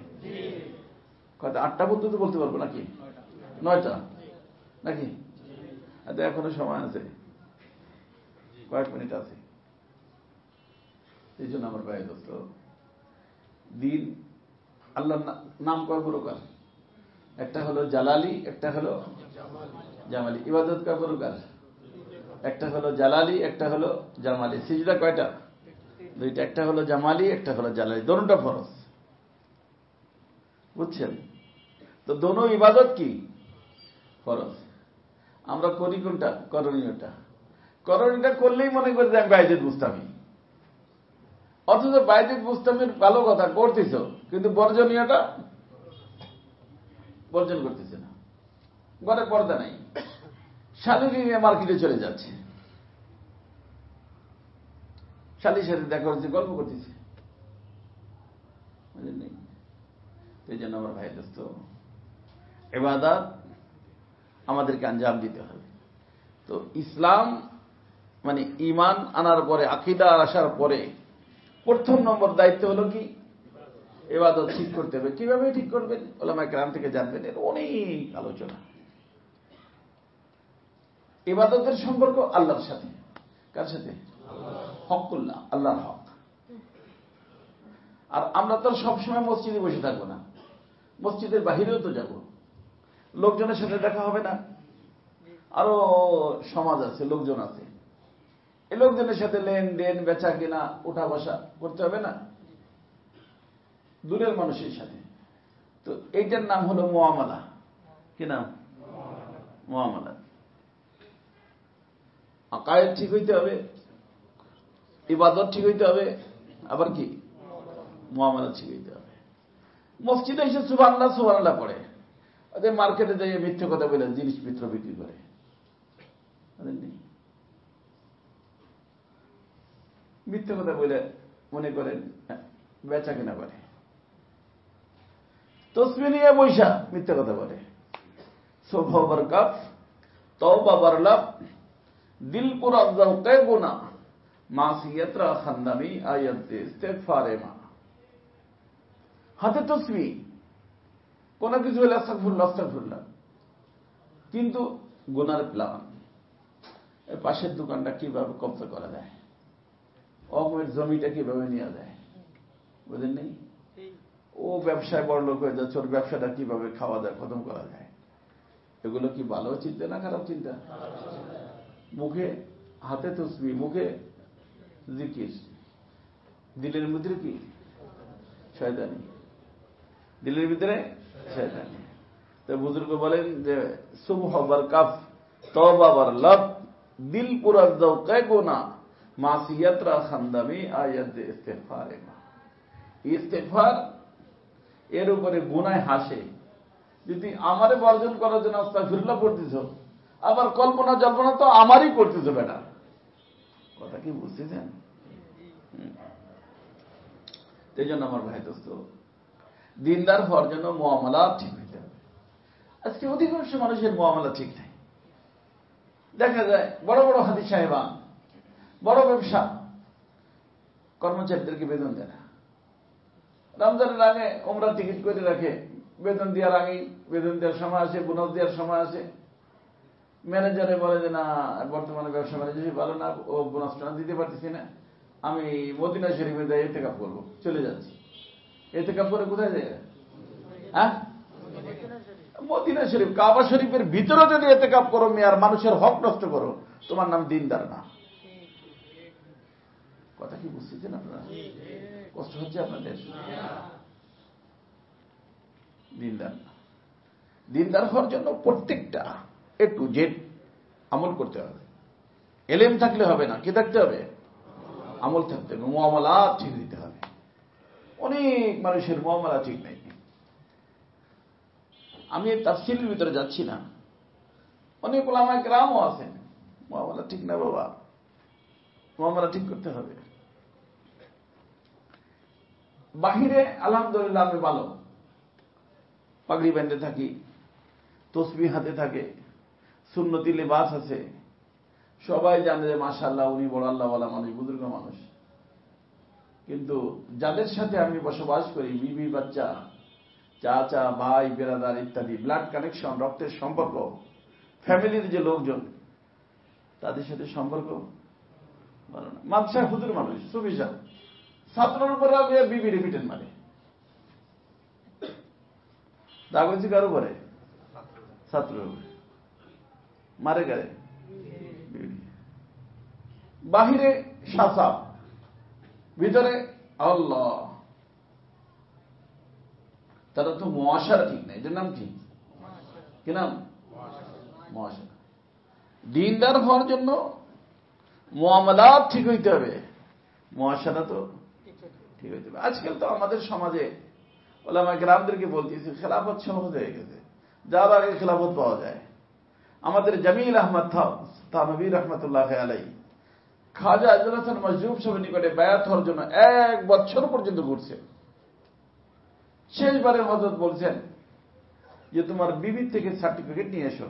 [SPEAKER 1] কথা 8টা পর্যন্ত বলতে পারবো নাকি 9টা নাকি? এখনো সময় আছে, কয়েক মিনিট আছে। এই জন্য আমার ভাই দোস্ত, দিন আল্লাহর নাম কয় প্রকার, একটা হলো জালালি, একটা হলো জামালি। ইবাদত কয় প্রকার, একটা হলো জালালি, একটা হলো জামালি। সিজদা কয়টা? দুইটা, একটা হলো জামালি, একটা হলো জালালি, দোনোটা ফরজ, বুঝছেন তো? দোনো ইবাদত কি ফরজ। আমরা করি কোনটা? করণীয়টা। করণীয়টা করলেই মনে করি যে আমি বাইজিদ বুস্তামি, অথচ বাইজিদ বুস্তামির ভালো কথা করতেছ, কিন্তু বর্জনীয়টা বর্জন করতেছে না। ঘরে পর্দা নাই, শালীকে নিয়ে মার্কেটে চলে যাচ্ছে, শালীর সাথে দেখা হচ্ছে, গল্প করতেছে, বুঝলেন? এই জন্য আমার ভাই দোস্ত, ইবাদত আমাদেরকে আঞ্জাম দিতে হবে। তো ইসলাম মানে ঈমান আনার পরে, আকীদা আসার পরে প্রথম নম্বর দায়িত্ব হলো কি? ইবাদত ঠিক করতে হবে। কিভাবে ঠিক করবেন? উলামায়ে কেরাম থেকে জানবেন, এর অনেক আলোচনা। ইবাদতের সম্পর্ক আল্লাহর সাথে। কার সাথে? হকুল্লাহ, আল্লাহর হক। আর আমরা তো সবসময় মসজিদে বসে থাকবো না, মসজিদের বাহিরেও তো যাব, লোকজনের সাথে দেখা হবে না? আরো সমাজ আছে, লোকজন আছে, এই লোকজনের সাথে লেনদেন, বেচা কিনা, উঠা বসা করতে হবে না? দূরের মানুষের সাথে। তো এইটার নাম হলো মুআমালা। কি নাম? মুআমালা। আকায়েদ ঠিক হইতে হবে, ইবাদত ঠিক হইতে হবে, আবার কি মুআমালা ঠিক হইতে হবে। মসজিদে এসে সুবহানাল্লাহ সুবহানাল্লাহ পড়ে, ওদের মার্কেটে যাইয়ে মিথ্যে কথা বলে জিনিসপত্র বিক্রি করে, মিথ্যে কথা বলে মনে করেন বেচা কিনা করে, তসবিহ নিয়ে বৈশা মিথ্যে কথা বলে, সুবহ বরকাত, তওবা বরলাপ, দিল পুরা যাওকে গুনাহ, মাসিয়াত রা খান্দামি, আয়াত দে ইস্তিগফারে মা। হাতে তসবিহ, কোন কিছু হলে আস্তাগফিরুল্লাহ আস্তাগফিরুল্লাহ, কিন্তু গুনার প্ল্যান। পাশের দোকানটা কিভাবে কবজা করা যায়, অমের জমিটা কিভাবে নেওয়া যায়, বুঝলেন নেই? ও ব্যবসায় বড় লোক হয়ে যাচ্ছে, ওর ব্যবসাটা কিভাবে খাওয়া যায়, খতম করা যায়। এগুলো কি ভালো চিন্তা না খারাপ চিন্তা? মুখে হাতে তসবিহ, মুখে জিকির, দিলের ভিতরে কি শয়তানি, দিলের ভিতরে শয়তানি। তো বুজুর্গ বলেন যে সুবহ বরকাত, তওবা বরলাপ, দিল পুরা যাওকে গুনাহ, মাসিয়াত রা খান্দামি, আয়াত দে ইস্তিগফারে মা। ইস্তিগফার এর উপরে গুনায় হাসে। যদি আমারে বর্জন করার জন্য আস্তাগফিরুল্লাহ পড়তেছ, আবার কল্পনা জল্পনা তো আমারই করতেছ বেটা। কথা কি বুঝতেছেন? এই জন্য আমার ভাই দোস্ত, দিনদার হওয়ার জন্য মুআমালা ঠিক হইতে হবে। আজকে অধিকাংশ মানুষের মুআমালা ঠিক নাই। দেখা যায় বড় বড় হাজি সাহেবান, বড় ব্যবসা, কর্মচারীদেরকে বেতন দেয় না। রমজানের আগে উমরা টিকিট করে রাখে, বেতন দেওয়ার আগেই, বেতন দেওয়ার সময় আসে, বোনাস দেওয়ার সময় আসে, ম্যানেজারে বলে যে না বর্তমানে ব্যবসা ম্যানেজার ভালো না, ও বোনাসটা দিতে পারতেছি না, আমি মদিনা শরীফে যাই ইতিকাফ করবো, চলে যাচ্ছি। ইতিকাফ করে কোথায় যায়? হ্যাঁ, মদিনা শরীফ, কাবা শরীফের ভিতরে যদি ইতিকাফ করো, মেয়ার মানুষের হক নষ্ট করো, তোমার নাম দিনদার না। কথা কি বুঝতেছেন আপনারা? কষ্ট হচ্ছে আপনাদের? দিনদার না। দিনদার হওয়ার জন্য প্রত্যেকটা এ টু জেড আমল করতে হবে। এলেম থাকলে হবে না, কি থাকতে হবে? আমল থাকতে হবে, মুআমালা ঠিক দিতে হবে। অনেক মানুষের মুআমালা ঠিক নাই। আমি তাফসীরের ভিতরে যাচ্ছি না, অনেক উলামায়ে কেরামও আছেন, মুআমালা ঠিক না বাবা, মুআমালা ঠিক করতে হবে। বাহিরে আলহামদুলিল্লাহ আমি ভালো, পাগড়ি বেঁধে থাকি, তসবিহ হাতে থাকে, সুন্নতি লিবাস আছে, সবাই জানে যে মাশাআল্লাহ উনি বড় আল্লাহওয়ালা মানুষ, বুজুর্গ মানুষ। কিন্তু যাদের সাথে আমি বসবাস করি, বিবি বাচ্চা, চাচা ভাই বেরাদার ইত্যাদি, ব্লাড কানেকশন, রক্তের সম্পর্ক, ফ্যামিলির যে লোকজন, তাদের সাথে সম্পর্ক ভালো না। মাদ্রাসায় হুজুর মানুষ, সুফিসান, ছাত্রের উপরে বিবি রিপিটেন মানে দাগ হচ্ছে কারো করে, ছাত্রের উপরে মারে গায়ে। বাহিরে শাসা, ভিতরে আল্লাহ, তারা তো মুআশারা ঠিক নাই। এটার নাম কি? কি নাম? মুআশারা। দিনদার হওয়ার জন্য মুআমালাত ঠিক হইতে হবে, মুআশারা তো ঠিক হইতে হবে। আজকাল তো আমাদের সমাজে উলামায়ে কেরামদেরকে বলতেছি, খেলাফত সহজ হয়ে গেছে, যার আগে খেলাফত পাওয়া যায়। আমাদের জামিল আহমদ থানভী রহমতুল্লাহ আলাইহি খাজা আজল হাসান মজদুব সাহেবের নিকটে বায়াত হওয়ার জন্য 1 বছর পর্যন্ত ঘুরছে। শেষবারে হযরত বলছেন যে তোমার বিবির থেকে সার্টিফিকেট নিয়ে এসো,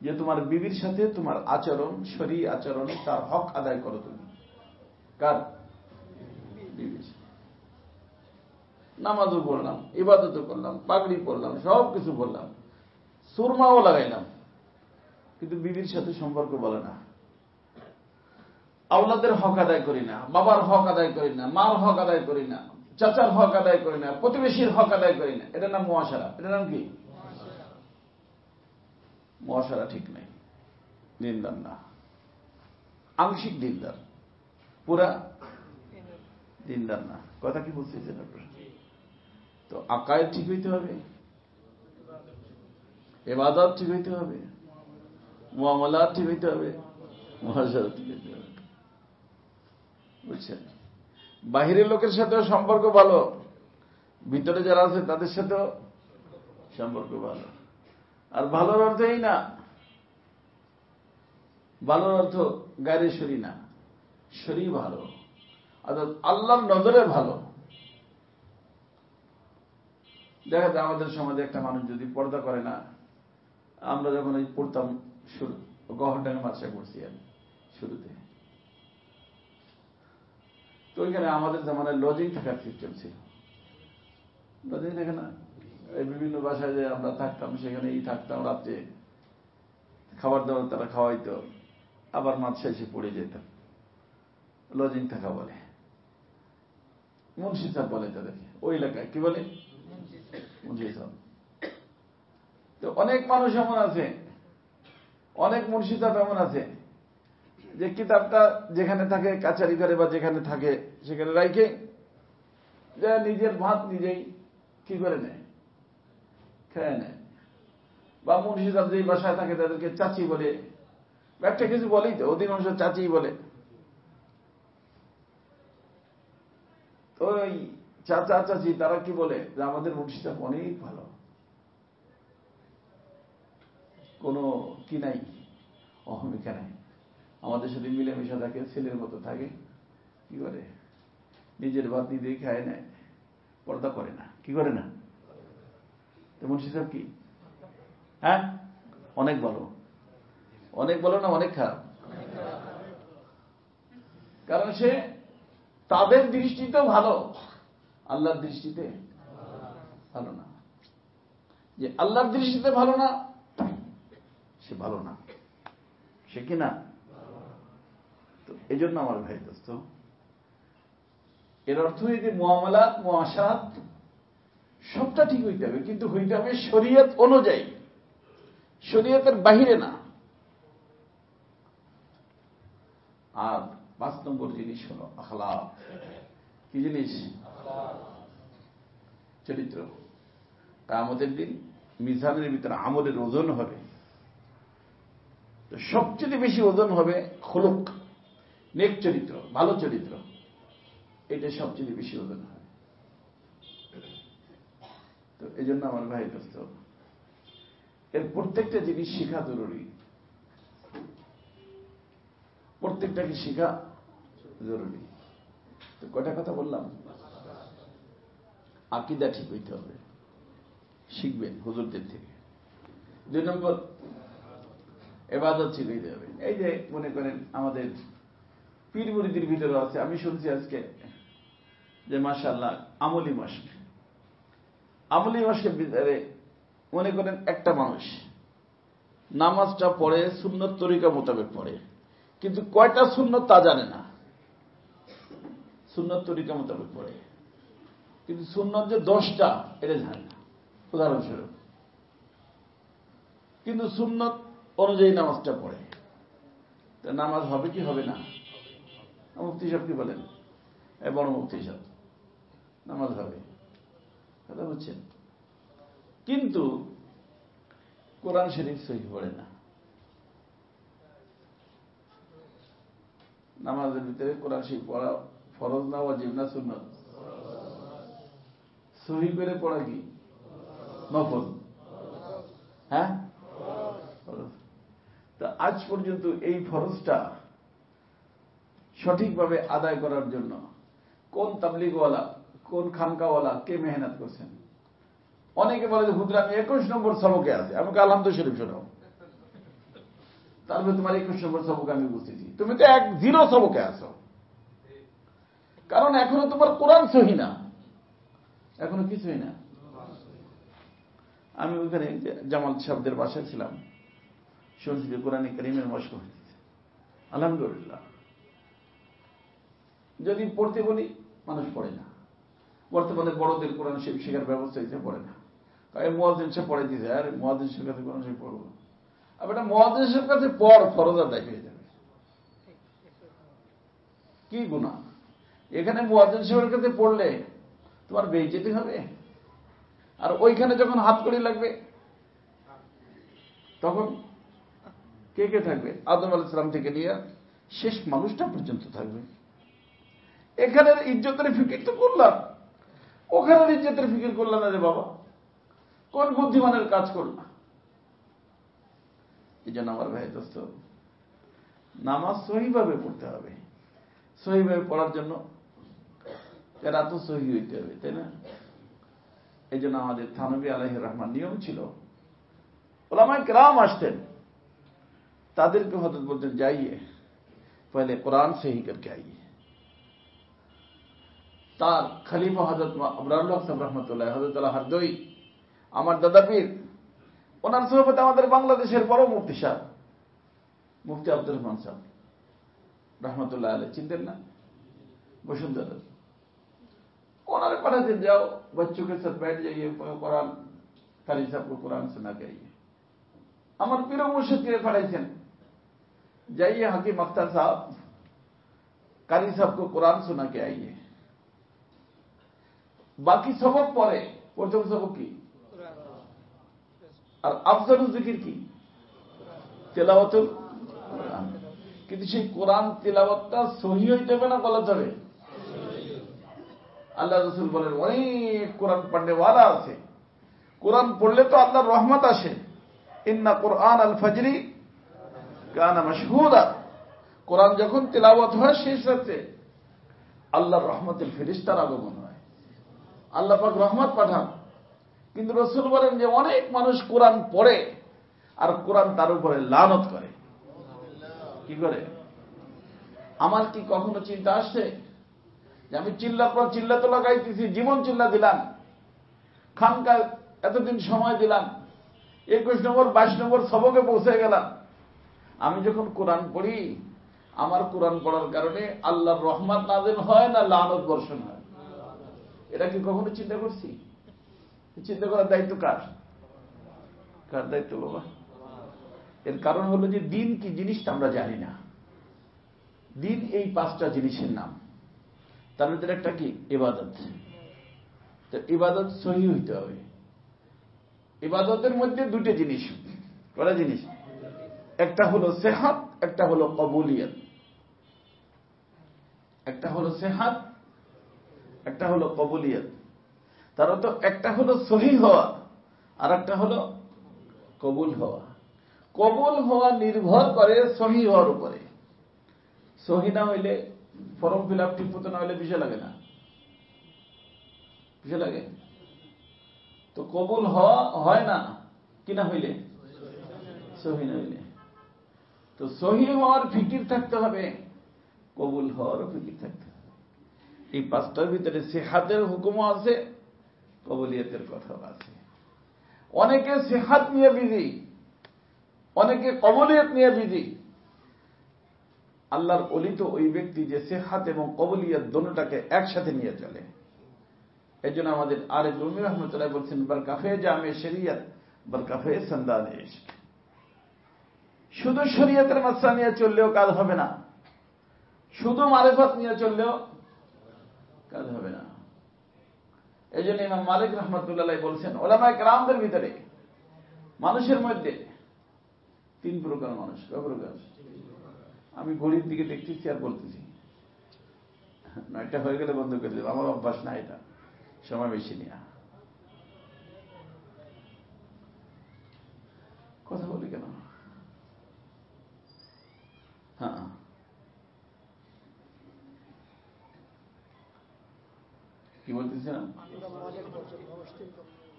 [SPEAKER 1] যে তোমার বিবির সাথে তোমার আচরণ, শরী আচরণ, তার হক আদায় করো তুমি। কার? বিবির। নামাজও পড়লাম, ইবাদতও করলাম, পাগড়ি পড়লাম, সব কিছু বললাম, সুরমাও লাগাইলাম, কিন্তু বিবির সাথে সম্পর্ক বলে না। আওলাদের হক আদায় করি না, বাবার হক আদায় করি না, মার হক আদায় করি না, চাচার হক আদায় করি না, প্রতিবেশীর হক আদায় করি না। এটার নাম মুআশারা। এটার নাম কি? মুআশারা ঠিক নাই, দিনদার না, আংশিক দিনদার, পুরা দিনদার না। কথা কি বলতেছেন আপনারা? তো আকায়েদ ঠিক হইতে হবে, ইবাদত ঠিক হইতে হবে, মুআমালাত ঠিক হইতে হবে, মুআশারা ঠিক হইতে হবে। বুঝছেন? বাহিরের লোকের সাথেও সম্পর্ক ভালো, ভিতরে যারা আছে তাদের সাথেও সম্পর্ক ভালো। আর ভালোর অর্থ এই না, ভালোর অর্থ গায়ে শরী না, শরী ভালো, অর্থাৎ আল্লাহর নজরে ভালো। দেখা যায় আমাদের সমাজে একটা মানুষ যদি পর্দা করে না, আমরা যখন এই পড়তাম শুরু গহরডাঙ্গা মাদ্রাসা করছি আমি শুরুতে, তো ওইখানে আমাদের জামানায় লজিং থাকার সিস্টেম ছিল। লজিং থাকে না, এই বিভিন্ন বাসায় যে আমরা থাকতাম, সেখানেই থাকতাম, রাত্রে খাবার দাবার তারা খাওয়াইতো, আবার মাদ্রাসা এসে পড়ে যেতাম। লজিং থাকা বলে, মুন্সি সাহেব বলে তাদেরকে ওই এলাকায়, কি বলে? মুন্সি সাহেব। তো অনেক মানুষ এমন আছে, অনেক মুন্সি সাহেব এমন আছে যে কিতাবটা যেখানে থাকে কাচারি করে বা যেখানে থাকে সেখানে রাইখে যে নিজের ভাত নিজেই কি করে নেয়, খেয়ে নেয়। বা মুন্সি সাহেব যেই বাসায় থাকে তাদেরকে চাচি বলে, একটা কিছু বলেই তো, অধিকাংশ চাচি বলে। তো ওই চাচা চাচি তারা কি বলে যে আমাদের মুন্সি সাহেব অনেক ভালো, কোনো কি নাই, অহমিকা নাই, আমাদের সাথে মিলেমিশা থাকে, ছেলের মতো থাকে, কি করে নিজের ভাত নিজেই খায় নেয়, পর্দা করে না, কি করে না। তো মুন্সি সাহেব কি? হ্যাঁ, অনেক ভালো। অনেক ভালো না অনেক খারাপ? কারণ সে তাদের দৃষ্টিতেও ভালো, আল্লাহর দৃষ্টিতে ভালো না। যে আল্লাহর দৃষ্টিতে ভালো না, সে ভালো না, সে কি না। তো এই জন্য আমার ভাই দোস্ত, এর অর্থ এই যে মুআমালাত মুআশারাত সবটা ঠিক হইতে হবে, কিন্তু হইতে হবে শরীয়ত অনুযায়ী, শরীয়তের বাহিরে না। আর 5 নম্বর জিনিস হল আখলাক। কি জিনিস? চরিত্র। কিয়ামতের দিন মিজানের ভিতরে আমলের ওজন হবে, তো সবচেয়ে বেশি ওজন হবে খুলুক, নেক চরিত্র, ভালো চরিত্র, এটা সবচেয়ে বেশি ওজন হবে। তো এই জন্য আমার ভাই দোস্ত, এর প্রত্যেকটা জিনিস শেখা জরুরি, প্রত্যেকটাকে শেখা জরুরি। তো কয়টা কথা বললাম? আকীদা ঠিক হইতে হবে, শিখবেন হুজুরদের থেকে। 2 নম্বর, ইবাদত ঠিক হইতে হবে। এই যে মনে করেন আমাদের পীর মুরিদের ভিতরে আছে, আমি শুনছি আজকে যে মাশাআল্লাহ আমলি মাসকে ভিতরে মনে করেন একটা মানুষ নামাজটা পড়ে সুন্নত তরিকা মোতাবেক পড়ে, কিন্তু কয়টা সুন্নত তা জানে না। সুন্নত তরিকা মোতাবেক পড়ে, কিন্তু সুন্নত যে 10টা এটা জানে না, উদাহরণস্বরূপ। কিন্তু সুন্নত অনুযায়ী নামাজটা পড়ে, তা নামাজ হবে কি হবে না? মুফতি সাহেব কি বলেন? বড় মুফতি সাহেব, নামাজ হবে, কথা বুঝছেন। কিন্তু কোরআন শরীফ সহিহ পড়ে না। নামাজের ভিতরে কোরআন শরীফ পড়া ফরজ না ওয়াজিব না সুন্নাত? সহিহ করে পড়া কি নফল? হ্যাঁ, তা আজ পর্যন্ত এই ফরজটা সঠিকভাবে আদায় করার জন্য কোন তাবলিগওয়ালা, কোন খানকাওয়ালা কে মেহনত করছেন? অনেকে বলে যে হুজুর আমি 21 নম্বর সবকে আছে, আমাকে আলহামদুলিল্লাহ শরীফ শোনাও, তারপরে তোমার 21 নম্বর সবকে আমি বুঝতেছি, তুমি তো 0 সবকে আছো। কারণ এখনো তোমার কোরআন সহি না, এখনো কিছুই না। আমি ওইখানে জামাল সাহেবদের বাসায় ছিলাম, শুনছি যে কোরআন কারীমের মশক হয়েছে। আলহামদুলিল্লাহ। যদি পড়তে বলি মানুষ পড়ে না। বর্তমানে বড়দের কোরআন শরীফ শেখার ব্যবস্থা হয়েছে, পড়ে না। মুয়াজ্জিন সাহেব পড়ে দিয়েছে, আরে মুয়াজ্জিন সাহেবের কাছে কোরআন শরীফ পড়বো? আর এটা মুয়াজ্জিন সাহেবের কাছে পড়, ফরজ আদায় হয়ে যাবে। কি গুনাহ? এখানে মুয়াজ্জিন সাহেবের কাছে পড়লে তোমার বেইজ্জতি হবে, আর ওইখানে যখন হাত কড়ি লাগবে তখন কে কে থাকবে? আদম আলাইহিস সালাম থেকে নিয়ে শেষ মানুষটা পর্যন্ত থাকবে। এখানের ইজ্জতের ফিকির তো করলাম, ওখানের ইজ্জতের ফিকির করলাম না রে বাবা। কোন বুদ্ধিমানের কাজ করলাম? এই জন্য আমার ভাই দোস্ত, নামাজ সহিভাবে পড়তে হবে। সহিভাবে পড়ার জন্য কেরাত সহি হইতে হবে, তাই না? এই জন্য আমাদের থানভী আলাইহির রহমান নিয়ম ছিল, উলামায়ে কেরাম আসতেন, তাদেরকে হযরত বলতেন যাইয়ে পহলে কোরআন সহি করকে আইয়ে। তার খলিফা হযরত আবরারুল হক সাহেব রহমাতুল্লাহ, হযরত আল্লাহ হারদই, আমার দাদা পীর, ওনার সোহবতে আমাদের বাংলাদেশের বড় মুফতি সাহেব, মুফতি আব্দুর রহমান সাহেব রহমতুল্লাহ আলাইহি, চিনতেন না? বসুন্ধরা। ওনারে পাঠাতেন, যাও बच्चों के साथ बैठ जाइए, कुरान कारी साहब को कुरान सुना के आइए। আমার পীর মুর্শিদকে পাঠাইছেন, जाइए हकीम अख्तर साहब कारी साहब को कुरान सुना के आइए। বাকি সবক পরে, প্রথম সবক কি? আর আফজালুল জিকির কি? তেলাওয়াতুল কোরআন। কিন্তু সেই কোরআন তেলাওয়াতটা সহি হইতে হবে না গলত হবে? আল্লাহ রাসূল বলেন অনেক কোরআন পড়নে वाला আছে, কোরআন পড়লে তো আল্লাহর রহমত আসে। ইন্না কুরআন আল ফজরি কানা মাশহুদা। কোরআন যখন তেলাওয়াত হয় শেষ রাতে আল্লাহর রহমতের ফেরেশতার আগমন হয়, আল্লাহ পাক রহমত পাঠান। কিন্তু রাসূল বলেন যে অনেক মানুষ কোরআন পড়ে আর কোরআন তার উপরে লানত করে। কি করে? আমার কি কখনো চিন্তা আসছে যে আমি চিল্লার পর চিল্লা তো লাগাইতেছি, জীবন চিল্লা দিলাম, খানকা এতদিন সময় দিলাম, 21 নম্বর 22 নম্বর সবকে পৌঁছে গেলাম, আমি যখন কোরআন পড়ি আমার কোরআন পড়ার কারণে আল্লাহর রহমত নাযিল হয় না লানত বর্ষণ হয়? এটা কি কখনো চিন্তা করছি? চিন্তা করার দায়িত্ব কার? কার দায়িত্ব বাবা? এর কারণ হলো যে দিন কি জিনিসটা আমরা জানি না। দিন এই 5টা জিনিসের নাম, তার ভিতরে একটা কি? ইবাদত। তো ইবাদত সহি হইতে হবে। ইবাদতের মধ্যে 2টা জিনিস, কয়টা জিনিস? একটা হলো সেহাত, একটা হলো কবুলিয়ত। একটা হলো সেহাত, একটা হলো কবুলিয়ত। তার অর্থ একটা হলো সহি হওয়া আর একটা হলো কবুল হওয়া। কবুল হওয়া নির্ভর করে সহি হওয়ার উপরে। সহি না হইলে, ফর্ম ফিল আপ ঠিক মতো না হইলে বিষয় লাগে না? বিষয় লাগে। তো কবুল হওয়া হয় না কি না হইলে? সহি না হইলে। তো সহি হওয়ার ফিকির থাকতে হবে, কবুল হওয়ারও ফিকির থাকতে হবে। এই 5টার ভিতরে সেহাতের হুকুমও আছে, কবুলিয়তের কথাও আছে। অনেকে সেহাত নিয়ে বিজি, অনেকে কবুলিয়ত নিয়ে বিজি। আল্লাহর ওলি তো ওই ব্যক্তি যে সেহাত এবং কবুলিয়ত দুটোটাকে একসাথে নিয়ে চলে। এই জন্য আমাদের আরেক রুমি রহমতুল্লাহ বলছেন, বরকাফে জামে শরিয়ত বরকাফে সন্দানে ইশক। শুধু শরীয়তের মাসলা নিয়ে চললেও কাজ হবে না, শুধু মারিফত নিয়ে চললেও কাজ হবে না। এই জন্য ইমাম মালিক রহমতুল্লাহ বলছেন, উলামায়ে কেরামদের ভিতরে মানুষের মধ্যে 3 প্রকার মানুষ। কয় প্রকার? আমি ঘড়ির দিকে দেখতেছি আর বলতেছি, 9টা হয়ে গেলে বন্ধ করে দেব, আমার অভ্যাস না এটা, সময় বেশি নেওয়া। বলতেছিলাম?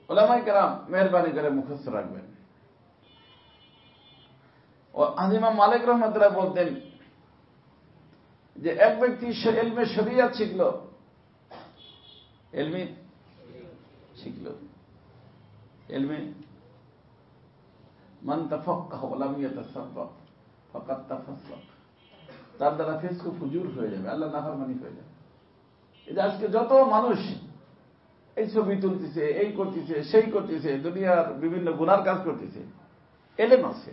[SPEAKER 1] উলামায়ে কেরাম মেহেরবানি করে মুখস্থ রাখবেন। ও ইমাম মালিক রাহমাতুল্লাহ বলতেন যে এক ব্যক্তি ইলমে শরিয়াত শিখলো, ইলমে মান তাফাক্কাহ ওয়া লাম ইয়াতাসাব্বাক ফাকাদ তাফাসসাক, তার দ্বারা ফিসক ও ফুজুর হয়ে যাবে, আল্লাহ নাফরমানি হয়ে যাবে। এই যে আজকে যত মানুষ এই ছবি তুলতেছে, এই করতেছে, সেই করতেছে, দুনিয়ার বিভিন্ন গুনার কাজ করতেছে, ইলম আছে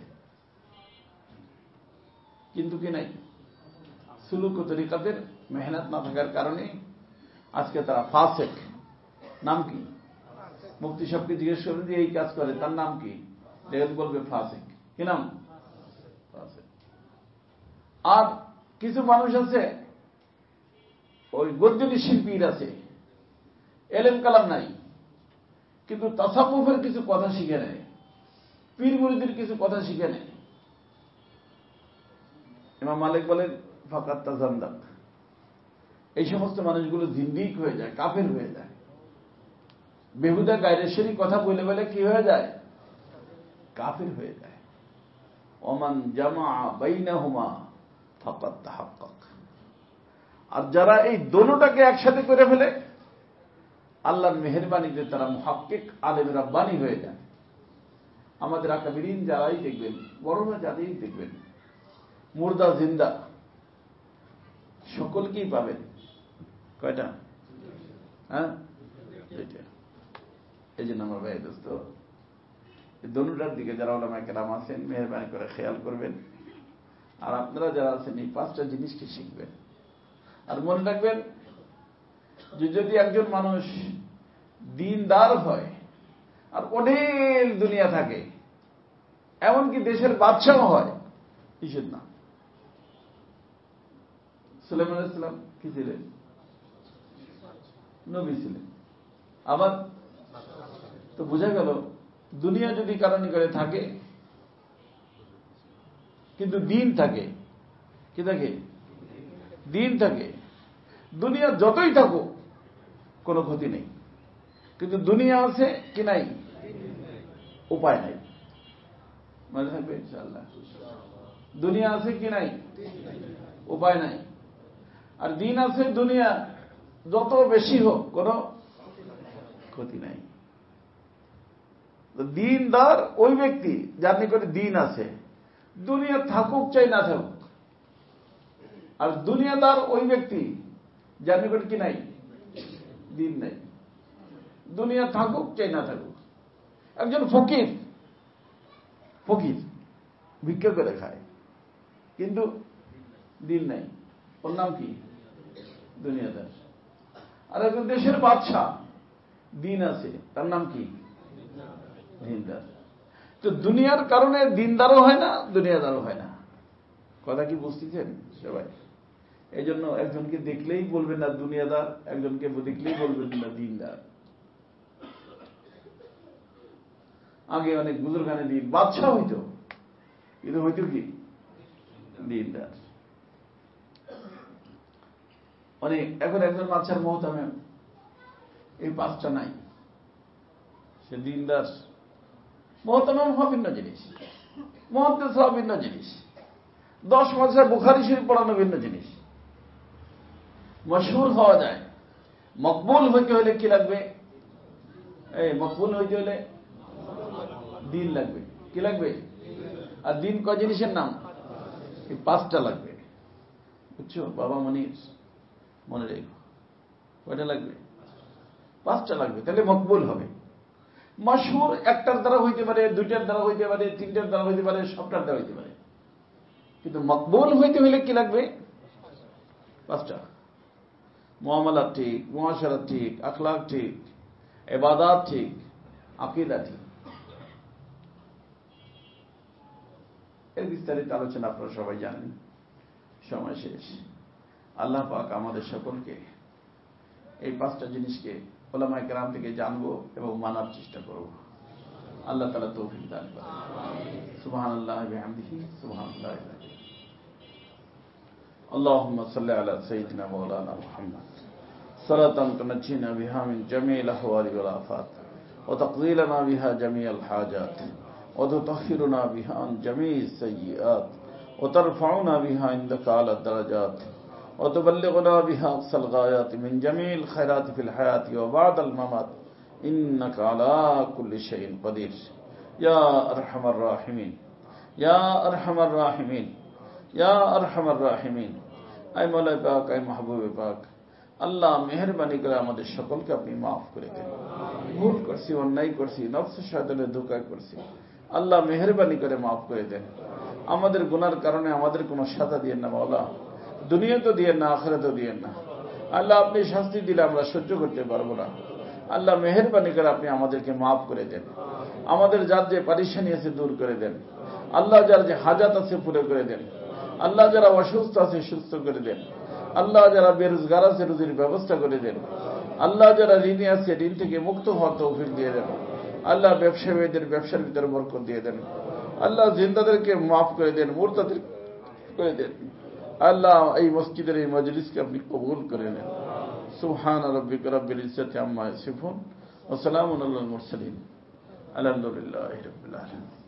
[SPEAKER 1] কিন্তু কি নাই? সুলুক ও তরিকাতের মেহনত না থাকার কারণে আজকে তারা ফাসেক। নাম কি? মুফতি সাহেবকে জিজ্ঞেস করেন যে এই কাজ করে তার নাম কি, দেখে বলবে ফাসেক। কি নাম? ফাসেক। আর কিছু মানুষ আছে ওই গদ্যনি শিল্পীর আছে, এলেম কালাম নাই, কিন্তু তাসাউফের কিছু কথা শিখে নেয়, পীর মুরিদের কিছু কথা শিখে নেয়। ইমাম মালিক বলেন ফাকাত তাজান্দাক, এই সমস্ত মানুষগুলো জিন্দিক হয়ে যায়, কাফের হয়ে যায়। বেহুদা গায়রেশরি কথা বলে বলে কি হয়ে যায়? কাফের হয়ে যায়। ওমান জামা বাইনাহুমা ফাকাত তাহাক্কাক। আর যারা এই দোনোটাকে একসাথে করে ফেলে আল্লাহর মেহেরবানিতে তারা মুহাক্কিক আলেম রাব্বানি হয়ে যায়। আমাদের আকাবিরিন যারাই দেখবেন, বড়রা যারাই দেখবেন, মুর্দা জিন্দা সকলকেই পাবেন। কয়টা? হ্যাঁ, দুইটা। এই জন্য আমার ভাই দোস্ত, দোনোটার দিকে যারা উলামায়ে কেরাম আছেন মেহেরবানি করে খেয়াল করবেন। আর আপনারা যারা আছেন এই 5টা জিনিসকে শিখবেন। আর মনে রাখবেন যে যদি একজন মানুষ দিনদার হয় আর অনেক দুনিয়া থাকে, এমনকি দেশের বাদশাহ হয়, কিসের না? সুলাইমান আলাইহিস সালাম কি ছিলেন? নবী ছিলেন। আবার তো বোঝা গেল দুনিয়া যদি কারণে করে থাকে কিন্তু দিন থাকে, কি থাকে? দিন থাকে। দুনিয়া যতই থাকুক কোনো ক্ষতি নেই, কিন্তু দুনিয়া আছে কি নাই? উপায় নাই। মনে থাকবে ইনশাআল্লাহ। দুনিয়া আছে কি নাই? উপায় নাই। আর দিন আছে, দুনিয়া যত বেশি হোক কোনো ক্ষতি নাই। দিনদার ওই ব্যক্তি যার নিকটে দিন আছে, দুনিয়া থাকুক চাই না থাকুক। আর দুনিয়াদার ওই ব্যক্তি যার নিকটে কি নাই? দিন নাই। দুনিয়া থাকুক চাই না থাকুক। একজন ফকির ভিক্ষা করে খায় কিন্তু দিন নাই, ওর নাম কি? দুনিয়াদার। আর একজন দেশের বাদশাহ, দিন আছে, তার নাম কি? দিনদার। তো দুনিয়ার কারণে দিনদারও হয় না, দুনিয়াদারও হয় না। কথা কি বুঝতেছেন সবাই? এই জন্য একজনকে দেখলেই বলবেন না দুনিয়াদার, একজনকে দেখলেই বলবেন না দিনদার। আগে অনেক বুজুর্গানে দিন বাদশাহ হইত, কিন্তু হইত কি? দিনদার। অনেক এখন একজন বাদশার মহতামে এই 5টা নাই, সে দিনদার। মহতামাম হওয়া ভিন্ন জিনিস, মুহাদ্দিস হওয়া ভিন্ন জিনিস, 10 মাসে বুখারী শরীফ পড়ানো ভিন্ন জিনিস। মশহুর হওয়া যায়, মকবুল হইতে হলে কি লাগবে? এই মকবুল হইতে হলে দিন লাগবে। কি লাগবে? আর দিন কয় জিনিসের নাম? এই 5টা লাগবে। বুঝছো বাবা মনির? মনে রেখো, কয়টা লাগবে? 5টা লাগবে, তাহলে মকবুল হবে। মশহুর একটার দ্বারা হইতে পারে, 2টার দ্বারা হইতে পারে, 3টার দ্বারা হইতে পারে, সবটার দ্বারা হইতে পারে, কিন্তু মকবুল হইতে হলে কি লাগবে? 5টা। মুআমালাত ঠিক, মুআশারাত ঠিক, আখলাক ঠিক, ইবাদত ঠিক, আকীদা ঠিক। এর বিস্তারিত আলোচনা আপনারা সবাই জানেন। সময় শেষ। আল্লাহ পাক আমাদের সকলকে এই 5টা জিনিসকে উলামায়ে কেরাম থেকে জানবো এবং মানার চেষ্টা করব। আল্লাহ তাআলা তৌফিক দান করেন। সুবহানাল্লাহি ওয়া বিহামদিহি, সুবহানাল্লাহি ওয়া বিহামদিহি। আল্লাহুম্মা সাল্লি আলা সাইয়্যিদিনা মাওলানা মুহাম্মদ صلاة تنجينا بها من جميع الأهوال والآفات وتقضي لنا بها جميع الحاجات وتطهرنا بها عن جميع السيئات وترفعنا بها عندك على الدرجات وتبلغنا بها أقصى الغايات من جميع الخيرات في الحياة وبعد الممات إنك على كل شيء قدير يا أرحم الراحمين يا أرحم الراحمين يا أرحم الراحمين أي مولا پاک أي محبوب پاک আল্লাহ মেহেরবানি করে আমাদের সকলকে আপনি মাফ করে দেন। ভুল করছি, অন্যায় করছি, নফস শয়তানের ধোঁকা করছি, আল্লাহ মেহেরবানি করে মাফ করে দেন। আমাদের গুনার কারণে আমাদের কোনো সাজা দিয়েন না মাওলা, দুনিয়া তো দিয়েন না, আখিরাতেও দিয়েন না। আল্লাহ আপনি শাস্তি দিলে আমরা সহ্য করতে পারবো না। আল্লাহ মেহেরবানি করে আপনি আমাদেরকে মাফ করে দেন। আমাদের যার যে পারিশানি আছে দূর করে দেন। আল্লাহ যার যে হাজাত আছে পুরো করে দেন। আল্লাহ যারা অসুস্থ আছে সুস্থ করে দেন। আল্লাহ যারা বেরোজগার আছে রুজির ব্যবস্থা করে দেন। আল্লাহ যারা ঋণী আছে ঋণ থেকে মুক্ত হওয়ার তৌফিক দিয়ে দেন। আল্লাহ ব্যবসায়ীদের ব্যবসার ভিতরে বরকত দিয়ে দেন। আল্লাহ জিন্দাদেরকে মাফ করে দেন, মুরতাদের করে দেন। আল্লাহ এই মসজিদের এই মজলিসকে আপনি কবুল করে নেন। সুবহান রাব্বিকা রাব্বিল ইজ্জাতি আম্মা ইয়াসিফুন ওয়া সালামুন আলাল মুরসালিন আলহামদুলিল্লাহি রাব্বিল আলামিন।